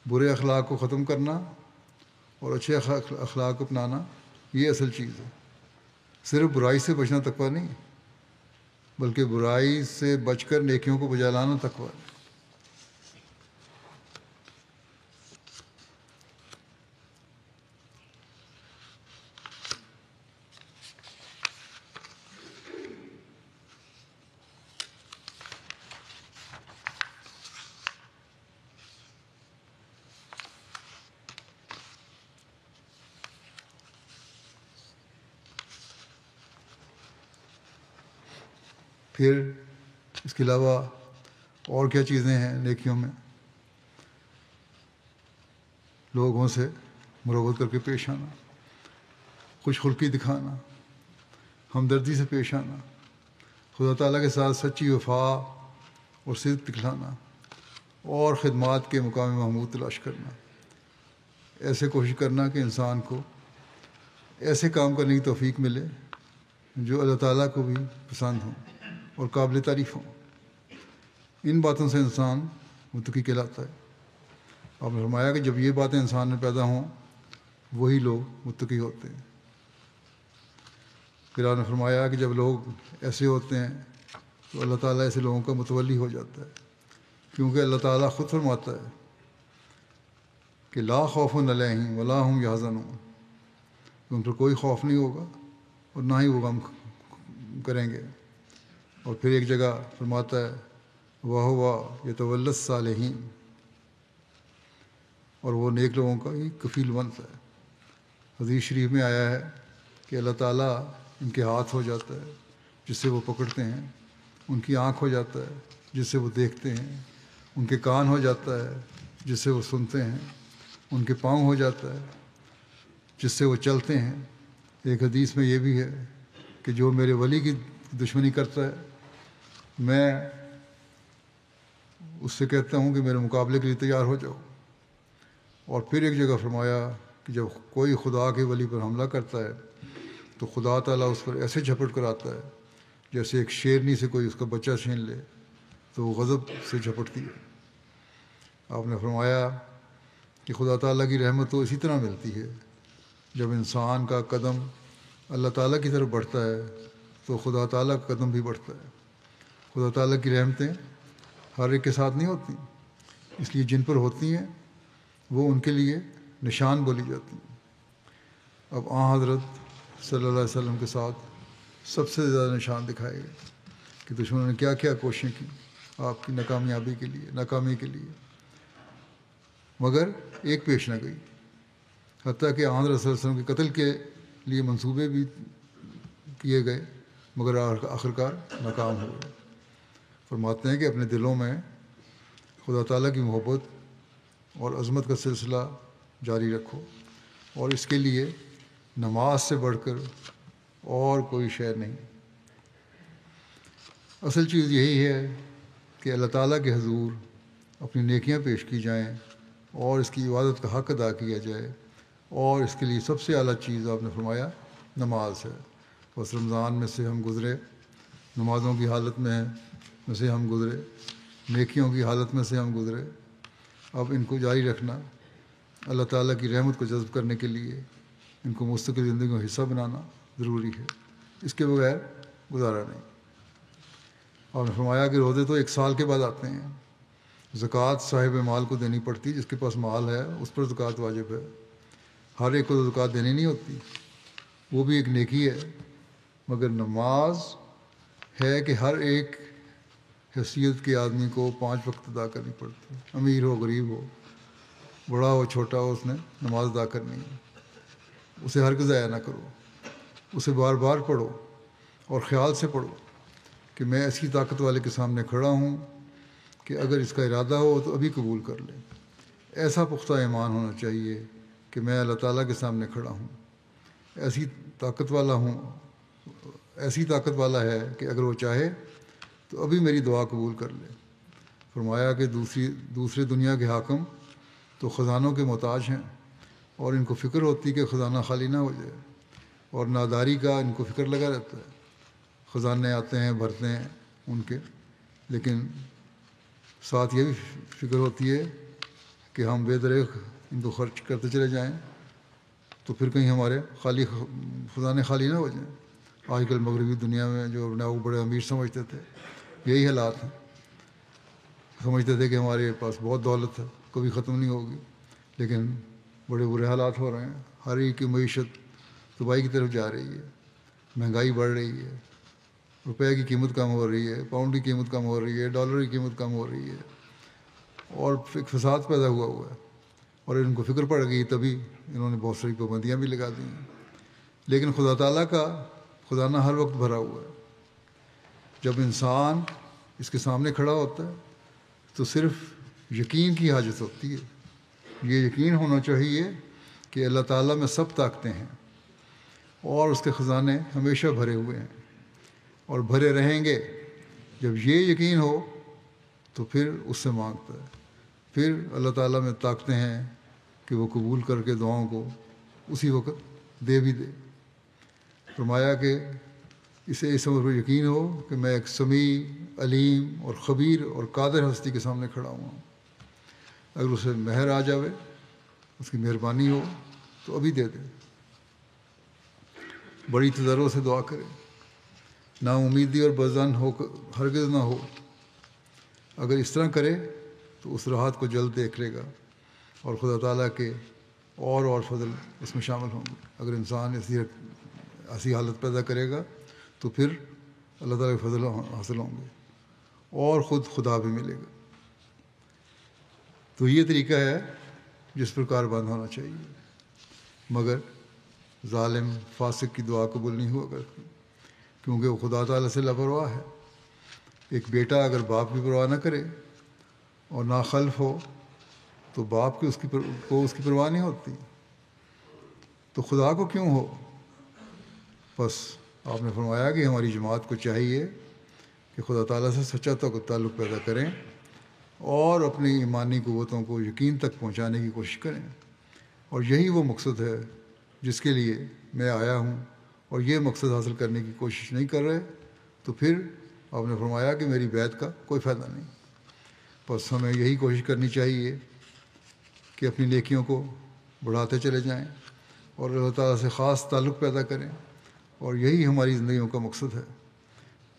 برے اخلاق کو ختم کرنا اور اچھے اخلاق کو اپنانا، یہ اصل چیز ہے۔ صرف برائی سے بچنا تقویٰ نہیں، بلکہ برائی سے بچ کر نیکیوں کو بجا لانا تقویٰ ہے۔ پھر اس کے علاوہ اور کیا چیزیں ہیں نیکیوں میں؟ لوگوں سے مروت کر کے پیش آنا، خوش خلقی دکھانا، ہمدردی سے پیش آنا، خدا تعالیٰ کے ساتھ سچی وفا اور صدق دکھلانا، اور خدمات کے مقام محمود تلاش کرنا۔ ایسے کوشش کرنا کہ انسان کو ایسے کام کرنے کی توفیق ملے جو اللہ تعالیٰ کو بھی پسند ہوں اور قابل تعریف ہوں۔ ان باتوں سے انسان متقی کہلاتا ہے۔ آپ نے فرمایا کہ جب یہ باتیں انسان میں پیدا ہوں وہی لوگ متقی ہوتے ہیں۔ پھر آپ نے فرمایا کہ جب لوگ ایسے ہوتے ہیں تو اللہ تعالیٰ ایسے لوگوں کا متولی ہو جاتا ہے، کیونکہ اللہ تعالیٰ خود فرماتا ہے کہ لا خوف علیہم ولا ہم یحزنون، ان پر کوئی خوف نہیں ہوگا اور نہ ہی وہ غم کریں گے۔ اور پھر ایک جگہ فرماتا ہے وَهُوَ يَتَوَلَّى الصَّالِحِينَ، اور وہ نیک لوگوں کا ہی کفیل بنتا ہے۔ حدیث شریف میں آیا ہے کہ اللہ تعالیٰ ان کے ہاتھ ہو جاتا ہے جس سے وہ پکڑتے ہیں، ان کی آنکھ ہو جاتا ہے جس سے وہ دیکھتے ہیں، ان کے کان ہو جاتا ہے جس سے وہ سنتے ہیں، ان کے پاؤں ہو جاتا ہے جس سے وہ چلتے ہیں۔ ایک حدیث میں یہ بھی ہے کہ جو میرے ولی کی دشمنی کرتا ہے میں اس سے کہتا ہوں کہ میرے مقابلے کے لیے تیار ہو جاؤ۔ اور پھر ایک جگہ فرمایا کہ جب کوئی خدا کے ولی پر حملہ کرتا ہے تو خدا تعالیٰ اس پر ایسے جھپٹ کر آتا ہے جیسے ایک شیرنی سے کوئی اس کا بچہ چھین لے تو وہ غضب سے جھپٹتی ہے۔ آپ نے فرمایا کہ خدا تعالیٰ کی رحمت تو اسی طرح ملتی ہے، جب انسان کا قدم اللہ تعالیٰ کی طرف بڑھتا ہے تو خدا تعالیٰ کا قدم بھی بڑھتا ہے۔ خدا تعالیٰ کی رحمتیں ہر ایک کے ساتھ نہیں ہوتی، اس لیے جن پر ہوتی ہیں وہ ان کے لیے نشان بولی جاتی ہیں۔ اب حضرت صلی اللہ علیہ وسلم کے ساتھ سب سے زیادہ نشان دکھائے گئے کہ دشمنوں نے کیا کیا کوششیں کی آپ کی ناکامی کے لیے، مگر ایک پیش نہ گئی، حتیٰ کہ حضرت صلی اللہ علیہ وسلم کے قتل کے لیے منصوبے بھی کیے گئے مگر آخرکار ناکام ہو گئے۔ فرماتے ہیں کہ اپنے دلوں میں خدا تعالیٰ کی محبت اور عظمت کا سلسلہ جاری رکھو، اور اس کے لیے نماز سے بڑھ کر اور کوئی شے نہیں۔ اصل چیز یہی ہے کہ اللہ تعالیٰ کے حضور اپنی نیکیاں پیش کی جائیں اور اس کی عبادت کا حق ادا کیا جائے، اور اس کے لیے سب سے اعلیٰ چیز آپ نے فرمایا نماز ہے۔ بس رمضان میں سے ہم گزرے، نمازوں کی حالت میں سے ہم گزرے، نیکیوں کی حالت میں سے ہم گزرے، اب ان کو جاری رکھنا، اللہ تعالیٰ کی رحمت کو جذب کرنے کے لیے ان کو مستقل زندگی کا حصہ بنانا ضروری ہے، اس کے بغیر گزارا نہیں۔ اور فرمایا کہ روزے تو 1 سال کے بعد آتے ہیں، زکوٰۃ صاحب مال کو دینی پڑتی، جس کے پاس مال ہے اس پر زکوٰۃ واجب ہے، ہر ایک کو تو زکوٰۃ دینی نہیں ہوتی، وہ بھی ایک نیکی ہے، مگر نماز ہے کہ ہر ایک حیثیت کے آدمی کو 5 وقت ادا کرنی پڑتی ہے، امیر ہو غریب ہو، بڑا ہو چھوٹا ہو، اس نے نماز ادا کرنی ہے، اسے ہرگز ضائع نہ کرو، اسے بار بار پڑھو اور خیال سے پڑھو کہ میں ایسی طاقت والے کے سامنے کھڑا ہوں کہ اگر اس کا ارادہ ہو تو ابھی قبول کر لے۔ ایسا پختہ ایمان ہونا چاہیے کہ میں اللہ تعالیٰ کے سامنے کھڑا ہوں، ایسی طاقت والا ہے کہ اگر وہ چاہے تو ابھی میری دعا قبول کر لے۔ فرمایا کہ دوسرے دنیا کے حاکم تو خزانوں کے محتاج ہیں، اور ان کو فکر ہوتی کہ خزانہ خالی نہ ہو جائے، اور ناداری کا ان کو فکر لگا رہتا ہے، خزانے آتے ہیں بھرتے ہیں ان کے، لیکن ساتھ یہ بھی فکر ہوتی ہے کہ ہم بے دریغ ان کو خرچ کرتے چلے جائیں تو پھر کہیں ہمارے خزانے خالی نہ ہو جائیں۔ آج کل مغربی دنیا میں جو اپنے آپ کو بڑے امیر سمجھتے تھے، یہی حالات ہیں، سمجھتے تھے کہ ہمارے پاس بہت دولت ہے کبھی ختم نہیں ہوگی، لیکن بڑے برے حالات ہو رہے ہیں، ہر ایک کی معیشت تباہی کی طرف جا رہی ہے، مہنگائی بڑھ رہی ہے، روپے کی قیمت کم ہو رہی ہے، پاؤنڈ کی قیمت کم ہو رہی ہے، ڈالر کی قیمت کم ہو رہی ہے، اور ایک فساد پیدا ہوا ہے، اور ان کو فکر پڑ گئی، تبھی انہوں نے بہت ساری پابندیاں بھی لگا دی ہیں۔ لیکن خدا تعالیٰ کا خزانہ ہر وقت بھرا ہوا ہے، جب انسان اس کے سامنے کھڑا ہوتا ہے تو صرف یقین کی حاجت ہوتی ہے، یہ یقین ہونا چاہیے کہ اللہ تعالیٰ میں سب طاقتیں ہیں اور اس کے خزانے ہمیشہ بھرے ہوئے ہیں اور بھرے رہیں گے۔ جب یہ یقین ہو تو پھر اس سے مانگتا ہے، پھر اللہ تعالیٰ میں طاقتیں ہیں کہ وہ قبول کر کے دعاؤں کو اسی وقت دے بھی دے۔ فرمایا کہ اسے اس امر پر یقین ہو کہ میں ایک سمیع، علیم اور خبیر اور قادر ہستی کے سامنے کھڑا ہوا ہوں، اگر اسے مہر آ جاوے، اس کی مہربانی ہو تو ابھی دے دے، بڑی تضرع سے دعا کرے، نا امیدی اور بزن ہو ہرگز نہ ہو۔ اگر اس طرح کرے تو اس راحت کو جلد دیکھ لے گا، اور خدا تعالیٰ کے اور فضل اس میں شامل ہوں گے۔ اگر انسان ایسی حالت پیدا کرے گا تو پھر اللہ تعالیٰ کے فضل حاصل ہوں گے اور خود خدا بھی ملے گا۔ تو یہ طریقہ ہے جس پر کاربند ہونا چاہیے، مگر ظالم فاسق کی دعا قبول نہیں ہوا کرتی، کیونکہ وہ خدا تعالیٰ سے لاپرواہ ہے۔ ایک بیٹا اگر باپ کی پرواہ نہ کرے اور ناخلف ہو تو باپ کی اس کی پرواہ نہیں ہوتی، تو خدا کو کیوں ہو؟ بس آپ نے فرمایا کہ ہماری جماعت کو چاہیے کہ خدا تعالیٰ سے سچا تعلق پیدا کریں اور اپنی ایمانی قوتوں کو یقین تک پہنچانے کی کوشش کریں، اور یہی وہ مقصد ہے جس کے لیے میں آیا ہوں، اور یہ مقصد حاصل کرنے کی کوشش نہیں کر رہے تو پھر آپ نے فرمایا کہ میری بیعت کا کوئی فائدہ نہیں۔ بس ہمیں یہی کوشش کرنی چاہیے کہ اپنی نیکیوں کو بڑھاتے چلے جائیں اور اللہ تعالیٰ سے خاص تعلق پیدا کریں، اور یہی ہماری زندگیوں کا مقصد ہے،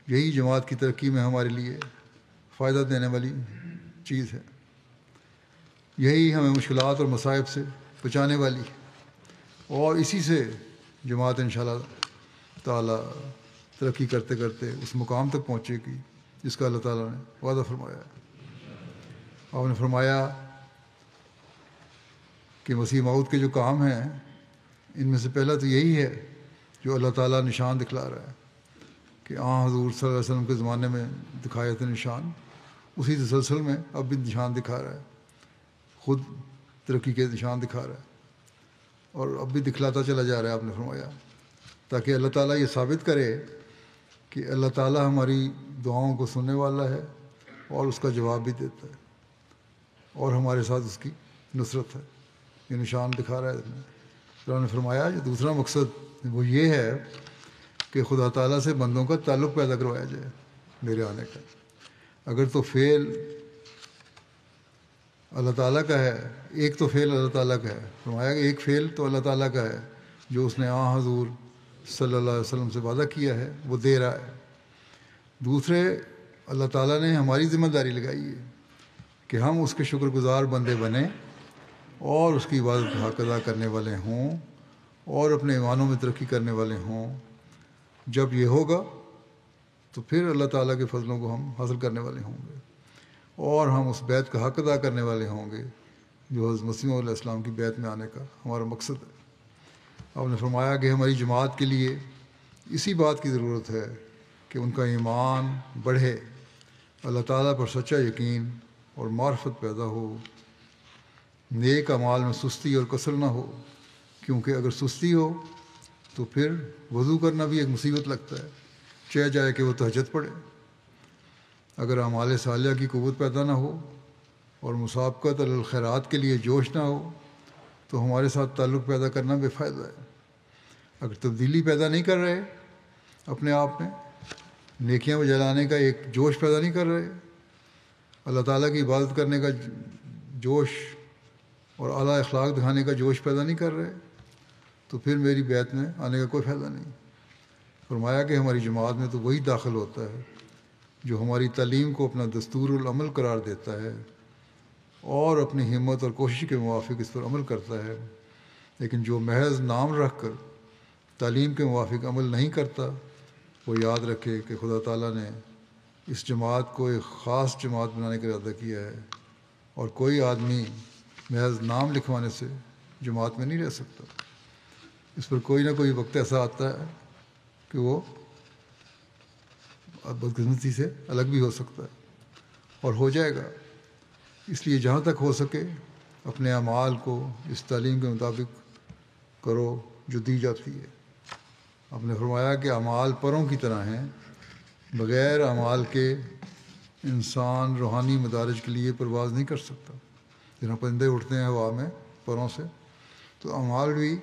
یہی جماعت کی ترقی میں ہمارے لیے فائدہ دینے والی چیز ہے، یہی ہمیں مشکلات اور مصائب سے بچانے والی ہے، اور اسی سے جماعت انشاءاللہ تعالیٰ ترقی کرتے کرتے اس مقام تک پہنچے گی جس کا اللہ تعالیٰ نے وعدہ فرمایا ہے۔ آپ نے فرمایا کہ مسیح موعود کے جو کام ہیں ان میں سے پہلا تو یہی ہے جو اللہ تعالیٰ نشان دکھلا رہا ہے کہ حضور صلی اللہ علیہ وسلم کے زمانے میں دکھائے تھے نشان، اسی تسلسل میں اب بھی نشان دکھا رہا ہے، خود ترقی کے نشان دکھا رہا ہے اور اب بھی دکھلاتا چلا جا رہا ہے۔ آپ نے فرمایا تاکہ اللہ تعالیٰ یہ ثابت کرے کہ اللہ تعالیٰ ہماری دعاؤں کو سننے والا ہے اور اس کا جواب بھی دیتا ہے، اور ہمارے ساتھ اس کی نصرت ہے، یہ نشان دکھا رہا ہے۔ اللہ نے فرمایا جو دوسرا مقصد وہ یہ ہے کہ خدا تعالیٰ سے بندوں کا تعلق پیدا کروایا جائے میرے آنے کا۔ اگر تو فعل اللہ تعالیٰ کا ہے، ایک تو فعل اللہ تعالیٰ کا ہے، فرمایا کہ ایک فعل تو اللہ تعالیٰ کا ہے جو اس نے حضور صلی اللہ علیہ وسلم سے وعدہ کیا ہے وہ دے رہا ہے، دوسرے اللہ تعالیٰ نے ہماری ذمہ داری لگائی ہے کہ ہم اس کے شکر گزار بندے بنیں اور اس کی عبادت کا حق ادا کرنے والے ہوں اور اپنے ایمانوں میں ترقی کرنے والے ہوں۔ جب یہ ہوگا تو پھر اللہ تعالیٰ کے فضلوں کو ہم حاصل کرنے والے ہوں گے اور ہم اس بیعت کا حق ادا کرنے والے ہوں گے جو حضرت مسیح علیہ السلام کی بیعت میں آنے کا ہمارا مقصد ہے۔ آپ نے فرمایا کہ ہماری جماعت کے لیے اسی بات کی ضرورت ہے کہ ان کا ایمان بڑھے، اللہ تعالیٰ پر سچا یقین اور معرفت پیدا ہو، نیک اعمال میں سستی اور کسل نہ ہو، کیونکہ اگر سستی ہو تو پھر وضو کرنا بھی ایک مصیبت لگتا ہے، چاہے جائے کہ وہ تہجد پڑھے۔ اگر اعمال صالحہ کی قوت پیدا نہ ہو اور مسابقت علی الخیرات کے لیے جوش نہ ہو تو ہمارے ساتھ تعلق پیدا کرنا بے فائدہ ہے۔ اگر تبدیلی پیدا نہیں کر رہے اپنے آپ میں، نیکیاں بجا لانے کا ایک جوش پیدا نہیں کر رہے، اللہ تعالیٰ کی عبادت کرنے کا جوش اور اعلیٰ اخلاق دکھانے کا جوش پیدا نہیں کر رہے تو پھر میری بیعت میں آنے کا کوئی فائدہ نہیں۔ فرمایا کہ ہماری جماعت میں تو وہی داخل ہوتا ہے جو ہماری تعلیم کو اپنا دستور العمل قرار دیتا ہے اور اپنی ہمت اور کوشش کے موافق اس پر عمل کرتا ہے، لیکن جو محض نام رکھ کر تعلیم کے موافق عمل نہیں کرتا وہ یاد رکھے کہ خدا تعالیٰ نے اس جماعت کو ایک خاص جماعت بنانے کا ارادہ کیا ہے اور کوئی آدمی محض نام لکھوانے سے جماعت میں نہیں رہ سکتا۔ اس پر کوئی نہ کوئی وقت ایسا آتا ہے کہ وہ بدقسمتی سے الگ بھی ہو سکتا ہے اور ہو جائے گا۔ اس لیے جہاں تک ہو سکے اپنے اعمال کو اس تعلیم کے مطابق کرو جو دی جاتی ہے۔ آپ نے فرمایا کہ اعمال پروں کی طرح ہیں، بغیر اعمال کے انسان روحانی مدارج کے لیے پرواز نہیں کر سکتا۔ جہاں پرندے اٹھتے ہیں ہوا میں پروں سے، تو اعمال بھی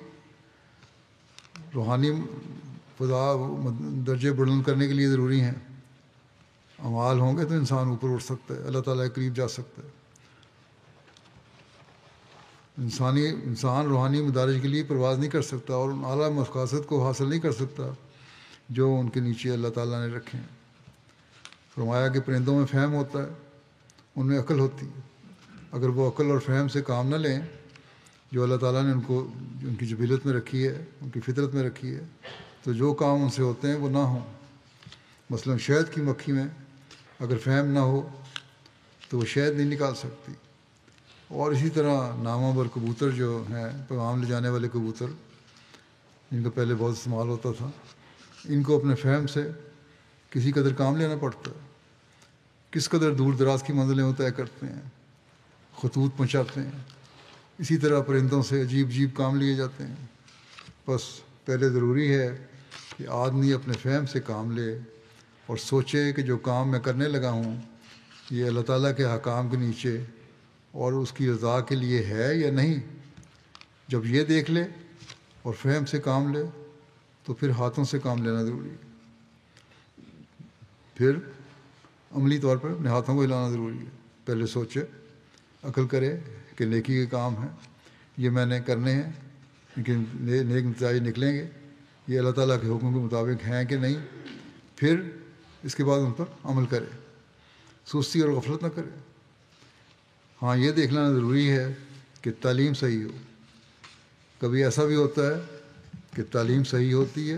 روحانی فضا درجے بلند کرنے کے لیے ضروری ہیں۔ اعمال ہوں گے تو انسان اوپر اٹھ سکتا ہے، اللہ تعالیٰ کے قریب جا سکتا ہے۔ انسان روحانی مدارج کے لیے پرواز نہیں کر سکتا اور ان اعلیٰ مقاصد کو حاصل نہیں کر سکتا جو ان کے نیچے اللہ تعالیٰ نے رکھے ہیں۔ فرمایا کہ پرندوں میں فہم ہوتا ہے، ان میں عقل ہوتی ہے، اگر وہ عقل اور فہم سے کام نہ لیں جو اللہ تعالیٰ نے ان کی جبلت میں رکھی ہے، ان کی فطرت میں رکھی ہے، تو جو کام ان سے ہوتے ہیں وہ نہ ہوں۔ مثلا شہد کی مکھی میں اگر فہم نہ ہو تو وہ شہد نہیں نکال سکتی، اور اسی طرح نامور کبوتر جو ہیں، پیغام لے جانے والے کبوتر جن کا پہلے بہت استعمال ہوتا تھا، ان کو اپنے فہم سے کسی قدر کام لینا پڑتا ہے، کس قدر دور دراز کی منزلیں وہ طے کرتے ہیں، خطوط پہنچاتے ہیں۔ اسی طرح پرندوں سے عجیب عجیب کام لیے جاتے ہیں۔ بس پہلے ضروری ہے کہ آدمی اپنے فہم سے کام لے اور سوچے کہ جو کام میں کرنے لگا ہوں یہ اللہ تعالیٰ کے حکام کے نیچے اور اس کی رضا کے لیے ہے یا نہیں۔ جب یہ دیکھ لے اور فہم سے کام لے تو پھر ہاتھوں سے کام لینا ضروری ہے، پھر عملی طور پر اپنے ہاتھوں کو ہلانا ضروری ہے۔ پہلے سوچے، عقل کرے کہ نیکی کے کام ہیں، یہ میں نے کرنے ہیں، لیکن نیک نتائج نکلیں گے، یہ اللہ تعالیٰ کے حکم کے مطابق ہیں کہ نہیں، پھر اس کے بعد ان پر عمل کرے، سستی اور غفلت نہ کرے۔ ہاں یہ دیکھنا ضروری ہے کہ تعلیم صحیح ہو۔ کبھی ایسا بھی ہوتا ہے کہ تعلیم صحیح ہوتی ہے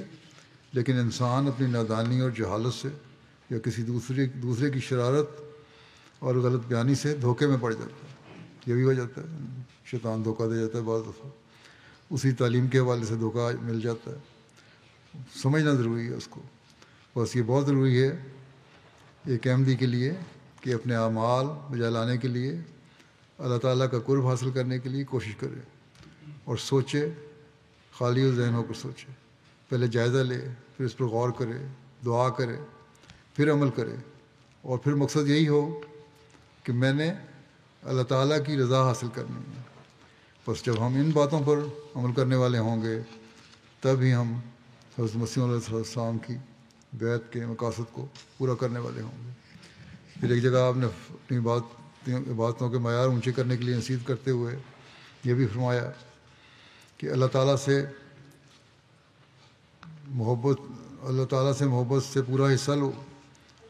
لیکن انسان اپنی نادانی اور جہالت سے یا کسی دوسرے کی شرارت اور غلط بیانی سے دھوکے میں پڑ جاتا ہے۔ یہ بھی ہو جاتا ہے، شیطان دھوکہ دے جاتا ہے، بعض دفعہ اسی تعلیم کے حوالے سے دھوکہ مل جاتا ہے۔ سمجھنا ضروری ہے اس کو۔ بس یہ بہت ضروری ہے ایک احمدی کے لیے کہ اپنے اعمال بجا لانے کے لیے، اللہ تعالیٰ کا قرب حاصل کرنے کے لیے کوشش کرے اور سوچے، خالی ذہن ہو کر سوچے، پہلے جائزہ لے، پھر اس پر غور کرے، دعا کرے، پھر عمل کرے، اور پھر مقصد یہی ہو کہ میں نے اللہ تعالیٰ کی رضا حاصل کرنی ہے۔ بس جب ہم ان باتوں پر عمل کرنے والے ہوں گے تب ہی ہم حضرت مسیح علیہ السلام کی بیعت کے مقاصد کو پورا کرنے والے ہوں گے۔ پھر ایک جگہ آپ نے اپنی بات عبادتوں کے معیار اونچے کرنے کے لیے نصیحت کرتے ہوئے یہ بھی فرمایا کہ اللہ تعالیٰ سے محبت سے پورا حصہ لو،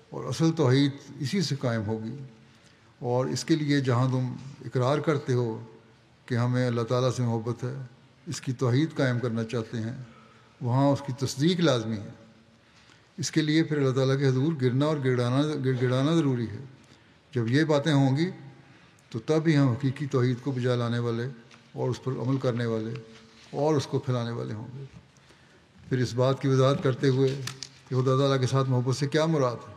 اور اصل توحید اسی سے قائم ہوگی، اور اس کے لیے جہاں تم اقرار کرتے ہو کہ ہمیں اللہ تعالیٰ سے محبت ہے، اس کی توحید قائم کرنا چاہتے ہیں، وہاں اس کی تصدیق لازمی ہے۔ اس کے لیے پھر اللہ تعالیٰ کے حضور گرنا اور گڑانا ضروری ہے۔ جب یہ باتیں ہوں گی تو تب ہی ہم حقیقی توحید کو بجا لانے والے اور اس پر عمل کرنے والے اور اس کو پھیلانے والے ہوں گے۔ پھر اس بات کی وضاحت کرتے ہوئے کہ خدا تعالیٰ کے ساتھ محبت سے کیا مراد ہے،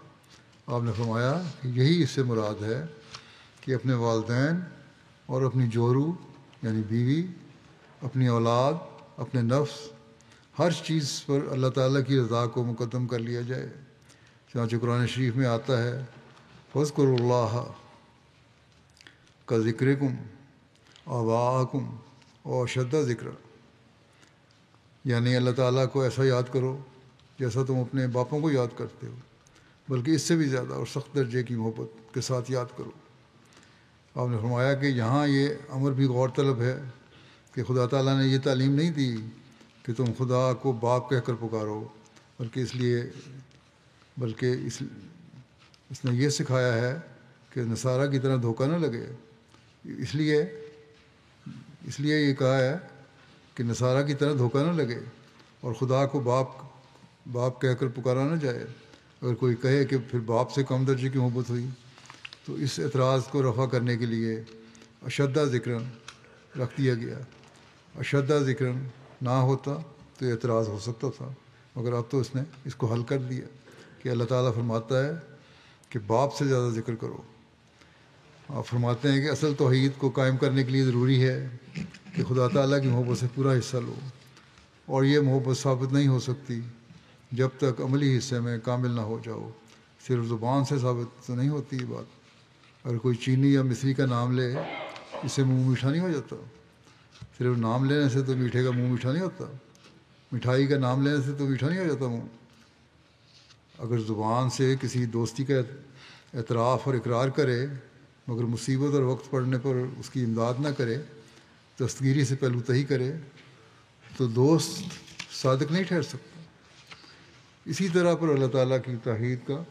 آپ نے فرمایا کہ یہی اس سے مراد ہے کہ اپنے والدین اور اپنی جورو یعنی بیوی، اپنی اولاد، اپنے نفس، ہر چیز پر اللہ تعالیٰ کی رضا کو مقدم کر لیا جائے۔ چنانچہ قرآن شریف میں آتا ہے فاذکروا اللہ کذکرکم آباءکم او اشد ذکرا، یعنی اللہ تعالیٰ کو ایسا یاد کرو جیسا تم اپنے باپوں کو یاد کرتے ہو، بلکہ اس سے بھی زیادہ اور سخت درجے کی محبت کے ساتھ یاد کرو۔ آپ نے فرمایا کہ یہاں یہ امر بھی غور طلب ہے کہ خدا تعالیٰ نے یہ تعلیم نہیں دی کہ تم خدا کو باپ کہہ کر پکارو، بلکہ اس نے یہ سکھایا ہے کہ نصارہ کی طرح دھوکہ نہ لگے۔ اس لیے یہ کہا ہے کہ نصارہ کی طرح دھوکہ نہ لگے اور خدا کو باپ کہہ کر پکارا نہ جائے۔ اگر کوئی کہے کہ پھر باپ سے کم درجے کی محبت ہوئی تو اس اعتراض کو رفع کرنے کے لیے اشدہ ذکرن رکھ دیا گیا۔ اشدہ ذکرن نہ ہوتا تو اعتراض ہو سکتا تھا، مگر اب تو اس نے اس کو حل کر دیا کہ اللہ تعالیٰ فرماتا ہے کہ باپ سے زیادہ ذکر کرو۔ آپ فرماتے ہیں کہ اصل توحید کو قائم کرنے کے لیے ضروری ہے کہ خدا تعالیٰ کی محبت سے پورا حصہ لو، اور یہ محبت ثابت نہیں ہو سکتی جب تک عملی حصے میں کامل نہ ہو جاؤ۔ صرف زبان سے ثابت تو نہیں ہوتی یہ بات۔ اگر کوئی چینی یا مصری کا نام لے، اسے منہ میٹھا نہیں ہو جاتا۔ صرف نام لینے سے تو میٹھے کا منہ میٹھا نہیں ہوتا، مٹھائی کا نام لینے سے تو میٹھا نہیں ہو جاتا منہ۔ اگر زبان سے کسی دوستی کا اعتراف اور اقرار کرے مگر مصیبت اور وقت پڑنے پر اس کی امداد نہ کرے، دستگیری سے پہلو تہی کرے، تو دوست صادق نہیں ٹھہر سکتا۔ اسی طرح پر اللہ تعالیٰ کی توحید کا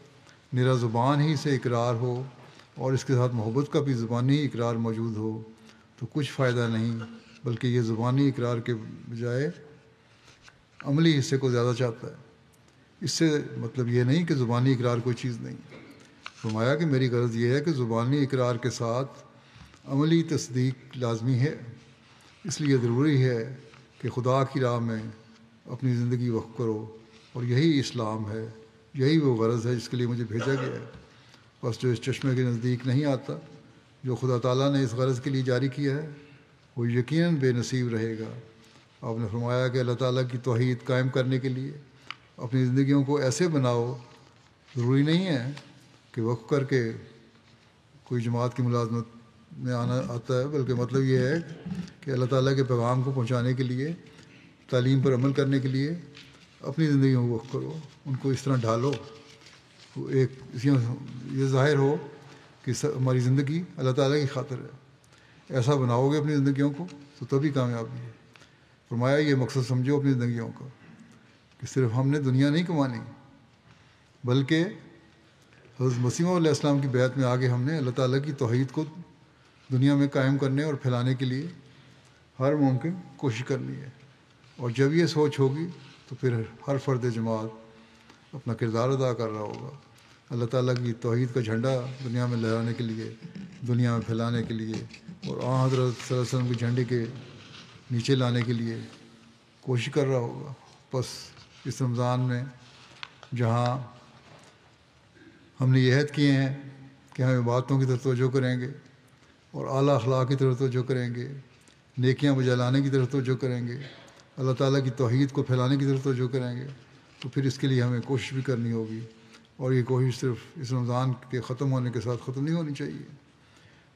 نرا زبان ہی سے اقرار ہو اور اس کے ساتھ محبت کا بھی زبانی اقرار موجود ہو تو کچھ فائدہ نہیں، بلکہ یہ زبانی اقرار کے بجائے عملی حصے کو زیادہ چاہتا ہے۔ اس سے مطلب یہ نہیں کہ زبانی اقرار کوئی چیز نہیں۔ فرمایا کہ میری غرض یہ ہے کہ زبانی اقرار کے ساتھ عملی تصدیق لازمی ہے، اس لیے ضروری ہے کہ خدا کی راہ میں اپنی زندگی وقف کرو، اور یہی اسلام ہے، یہی وہ غرض ہے جس کے لیے مجھے بھیجا گیا ہے۔ بس جو اس چشمے کے نزدیک نہیں آتا جو خدا تعالیٰ نے اس غرض کے لیے جاری کیا ہے، وہ یقیناً بے نصیب رہے گا۔ آپ نے فرمایا کہ اللہ تعالیٰ کی توحید قائم کرنے کے لیے اپنی زندگیوں کو ایسے بناؤ، ضروری نہیں ہے کہ وقف کر کے کوئی جماعت کی ملازمت میں آتا ہے، بلکہ مطلب یہ ہے کہ اللہ تعالیٰ کے پیغام کو پہنچانے کے لیے، تعلیم پر عمل کرنے کے لیے اپنی زندگیوں کو وقف کرو، ان کو اس طرح ڈھالو یہ ظاہر ہو کہ ہماری زندگی اللہ تعالیٰ کی خاطر ہے۔ ایسا بناؤ گے اپنی زندگیوں کو تو تبھی کامیابی ہے۔ فرمایا یہ مقصد سمجھو اپنی زندگیوں کا کہ صرف ہم نے دنیا نہیں کمانی، بلکہ حضرت مسیح علیہ السلام کی بیعت میں آگے ہم نے اللہ تعالیٰ کی توحید کو دنیا میں قائم کرنے اور پھیلانے کے لیے ہر ممکن کوشش کرنی ہے۔ اور جب یہ سوچ ہوگی تو پھر ہر فرد جماعت اپنا کردار ادا کر رہا ہوگا، اللہ تعالیٰ کی توحید کا جھنڈا دنیا میں لہرانے کے لیے، دنیا میں پھیلانے کے لیے، اور حضرت صلی اللہ علیہ وسلم کے جھنڈے کے نیچے لانے کے لیے کوشش کر رہا ہوگا۔ بس اس رمضان میں جہاں ہم نے یہ عہد کیے ہیں کہ ہم عبادتوں کی طرف توجہ کریں گے اور اعلیٰ اخلاق کی طرف توجہ کریں گے، نیکیاں بجا لانے کی طرف توجہ کریں گے، اللہ تعالیٰ کی توحید کو پھیلانے کی طرف توجہ کریں گے، تو پھر اس کے لیے ہمیں کوشش بھی کرنی ہوگی۔ اور یہ کوشش صرف اس رمضان کے ختم ہونے کے ساتھ ختم نہیں ہونی چاہیے،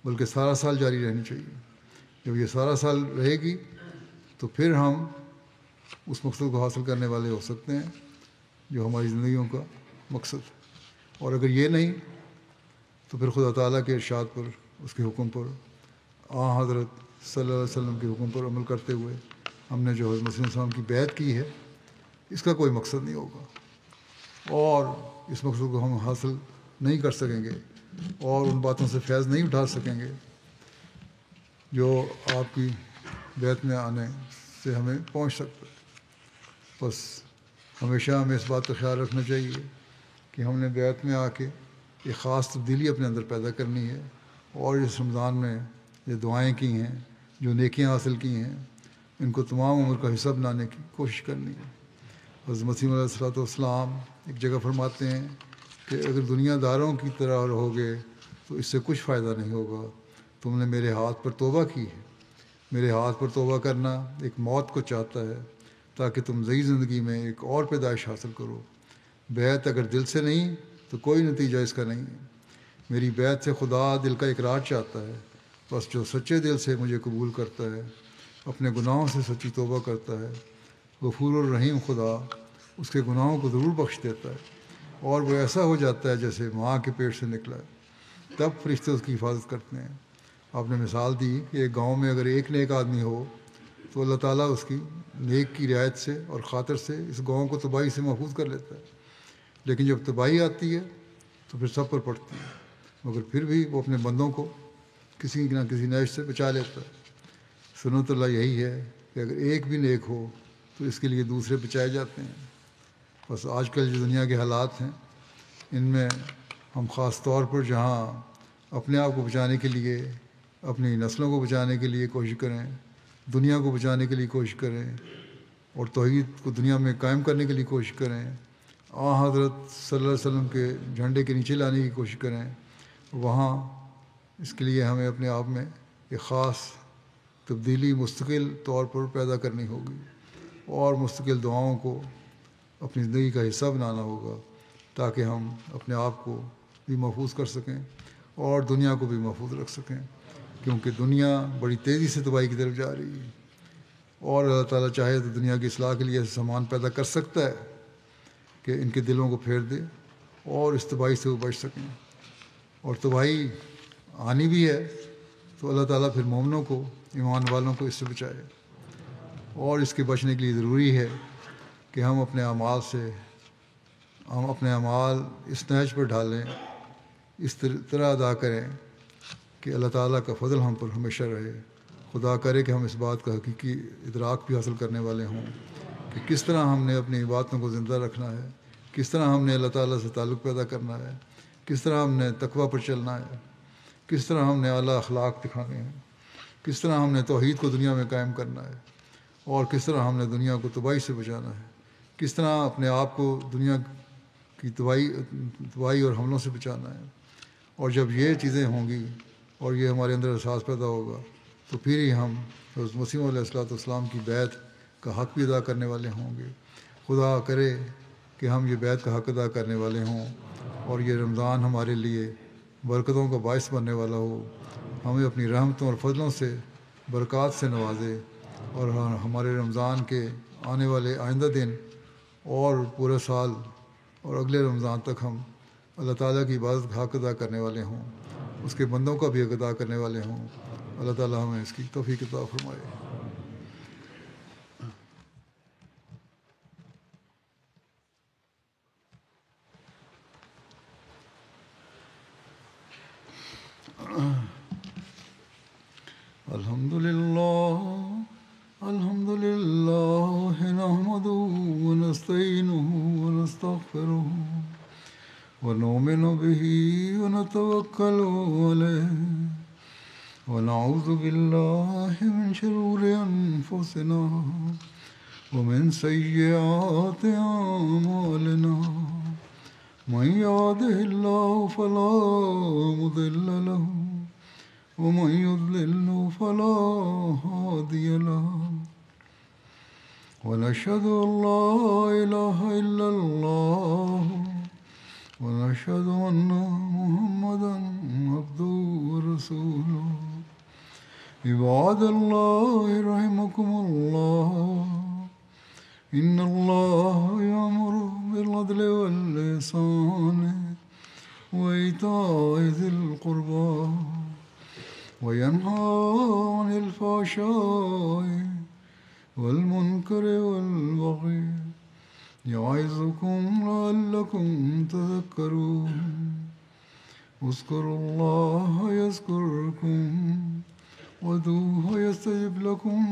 بلکہ سارا سال جاری رہنی چاہیے۔ جب یہ سارا سال رہے گی تو پھر ہم اس مقصد کو حاصل کرنے والے ہو سکتے ہیں جو ہماری زندگیوں کا مقصد ہے۔ اور اگر یہ نہیں تو پھر خدا تعالیٰ کے ارشاد پر اس کے حکم پر، حضرت صلی اللہ علیہ وسلم کے حکم پر عمل کرتے ہوئے ہم نے جو حضرت مسیح علیہ السلام کی بیعت کی ہے، اس کا کوئی مقصد نہیں ہوگا، اور اس مقصد کو ہم حاصل نہیں کر سکیں گے، اور ان باتوں سے فیض نہیں اٹھا سکیں گے جو آپ کی بیعت میں آنے سے ہمیں پہنچ سکتا ہے۔ بس ہمیشہ ہمیں اس بات کا خیال رکھنا چاہیے کہ ہم نے بیعت میں آ کے ایک خاص تبدیلی اپنے اندر پیدا کرنی ہے، اور اس رمضان میں جو دعائیں کی ہیں، جو نیکیاں حاصل کی ہیں، ان کو تمام عمر کا حصہ بنانے کی کوشش کرنی ہے۔ حضرت مسیح علیہ الصلوۃ والسلام ایک جگہ فرماتے ہیں کہ اگر دنیا داروں کی طرح رہو گے تو اس سے کچھ فائدہ نہیں ہوگا، تم نے میرے ہاتھ پر توبہ کی ہے۔ میرے ہاتھ پر توبہ کرنا ایک موت کو چاہتا ہے تاکہ تم نئی زندگی میں ایک اور پیدائش حاصل کرو۔ بیعت اگر دل سے نہیں تو کوئی نتیجہ اس کا نہیں ہے۔ میری بیعت سے خدا دل کا اقرار چاہتا ہے، بس جو سچے دل سے مجھے قبول کرتا ہے، اپنے گناہوں سے سچی توبہ کرتا ہے، غفور الرحیم خدا اس کے گناہوں کو ضرور بخش دیتا ہے، اور وہ ایسا ہو جاتا ہے جیسے ماں کے پیٹ سے نکلا ہے۔ تب فرشتے اس کی حفاظت کرتے ہیں۔ آپ نے مثال دی کہ ایک گاؤں میں اگر ایک نیک آدمی ہو تو اللہ تعالیٰ اس کی نیک کی رعایت سے اور خاطر سے اس گاؤں کو تباہی سے محفوظ کر لیتا ہے، لیکن جب تباہی آتی ہے تو پھر سب پر پڑتی ہے، مگر پھر بھی وہ اپنے بندوں کو کسی نہ کسی نیش سے بچا لیتا ہے۔ سنت اللہ یہی ہے کہ اگر ایک بھی نیک ہو تو اس کے لیے دوسرے بچائے جاتے ہیں۔ بس آج کل جو دنیا کے حالات ہیں، ان میں ہم خاص طور پر جہاں اپنے آپ کو بچانے کے لیے، اپنی نسلوں کو بچانے کے لیے کوشش کریں، دنیا کو بچانے کے لیے کوشش کریں، اور توحید کو دنیا میں قائم کرنے کے لیے کوشش کریں، حضرت صلی اللہ علیہ وسلم کے جھنڈے کے نیچے لانے کی کوشش کریں، وہاں اس کے لیے ہمیں اپنے آپ میں ایک خاص تبدیلی مستقل طور پر پیدا کرنی ہوگی، اور مستقل دعاؤں کو اپنی زندگی کا حصہ بنانا ہوگا تاکہ ہم اپنے آپ کو بھی محفوظ کر سکیں اور دنیا کو بھی محفوظ رکھ سکیں، کیونکہ دنیا بڑی تیزی سے تباہی کی طرف جا رہی ہے، اور اللہ تعالیٰ چاہے تو دنیا کی اصلاح کے لیے ایسے سامان پیدا کر سکتا ہے کہ ان کے دلوں کو پھیر دے اور اس تباہی سے وہ بچ سکیں۔ اور تباہی آنی بھی ہے تو اللہ تعالیٰ پھر مومنوں کو، ایمان والوں کو اس سے بچائے، اور اس کے بچنے کے لیے ضروری ہے کہ ہم اپنے اعمال اس نہج پر ڈھالیں، اس طرح ادا کریں کہ اللہ تعالیٰ کا فضل ہم پر ہمیشہ رہے۔ خدا کرے کہ ہم اس بات کا حقیقی ادراک بھی حاصل کرنے والے ہوں کہ کس طرح ہم نے اپنی باتوں کو زندہ رکھنا ہے، کس طرح ہم نے اللہ تعالیٰ سے تعلق پیدا کرنا ہے، کس طرح ہم نے تقویٰ پر چلنا ہے، کس طرح ہم نے اعلیٰ اخلاق دکھانے ہیں، کس طرح ہم نے توحید کو دنیا میں قائم کرنا ہے، اور کس طرح ہم نے دنیا کو تباہی سے بچانا ہے، کس طرح اپنے آپ کو دنیا کی تباہی اور حملوں سے بچانا ہے۔ اور جب یہ چیزیں ہوں گی اور یہ ہمارے اندر احساس پیدا ہوگا تو پھر ہی ہم حضرت مسیح علیہ الصلوۃ والسلام کی بیعت کا حق بھی ادا کرنے والے ہوں گے۔ خدا کرے کہ ہم یہ بیعت کا حق ادا کرنے والے ہوں، اور یہ رمضان ہمارے لیے برکتوں کا باعث بننے والا ہو، ہمیں اپنی رحمتوں اور فضلوں سے برکات سے نوازے، اور ہمارے رمضان کے آنے والے آئندہ دن اور پورے سال اور اگلے رمضان تک ہم اللہ تعالیٰ کی عبادت کا حق ادا کرنے والے ہوں، اس کے بندوں کا بھی حق ادا کرنے والے ہوں۔ اللہ تعالیٰ ہمیں اس کی توفیق عطا فرمائے۔ الحمد للہ نحمده ونستعینه ونستغفره ونؤمن به ونتوکل علیہ ونعوذ باللہ من شرور انفسنا ومن سیئات اعمالنا من يهده الله فلا مضل له ومن يضلل فلا هادي له ونشهد أن لا إله إلا الله ونشهد أن محمدا عبده ورسوله عباد الله رحمكم الله إن الله يأمر بالعدل والإحسان وإيتاء ذي القربى وينهى عن الفحشاء والمنكر والبغي يعظكم لعلكم تذكرون اذكروا الله يذكركم وادعوه يستجب لكم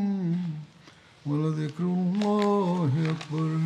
ولذكر الله أكبر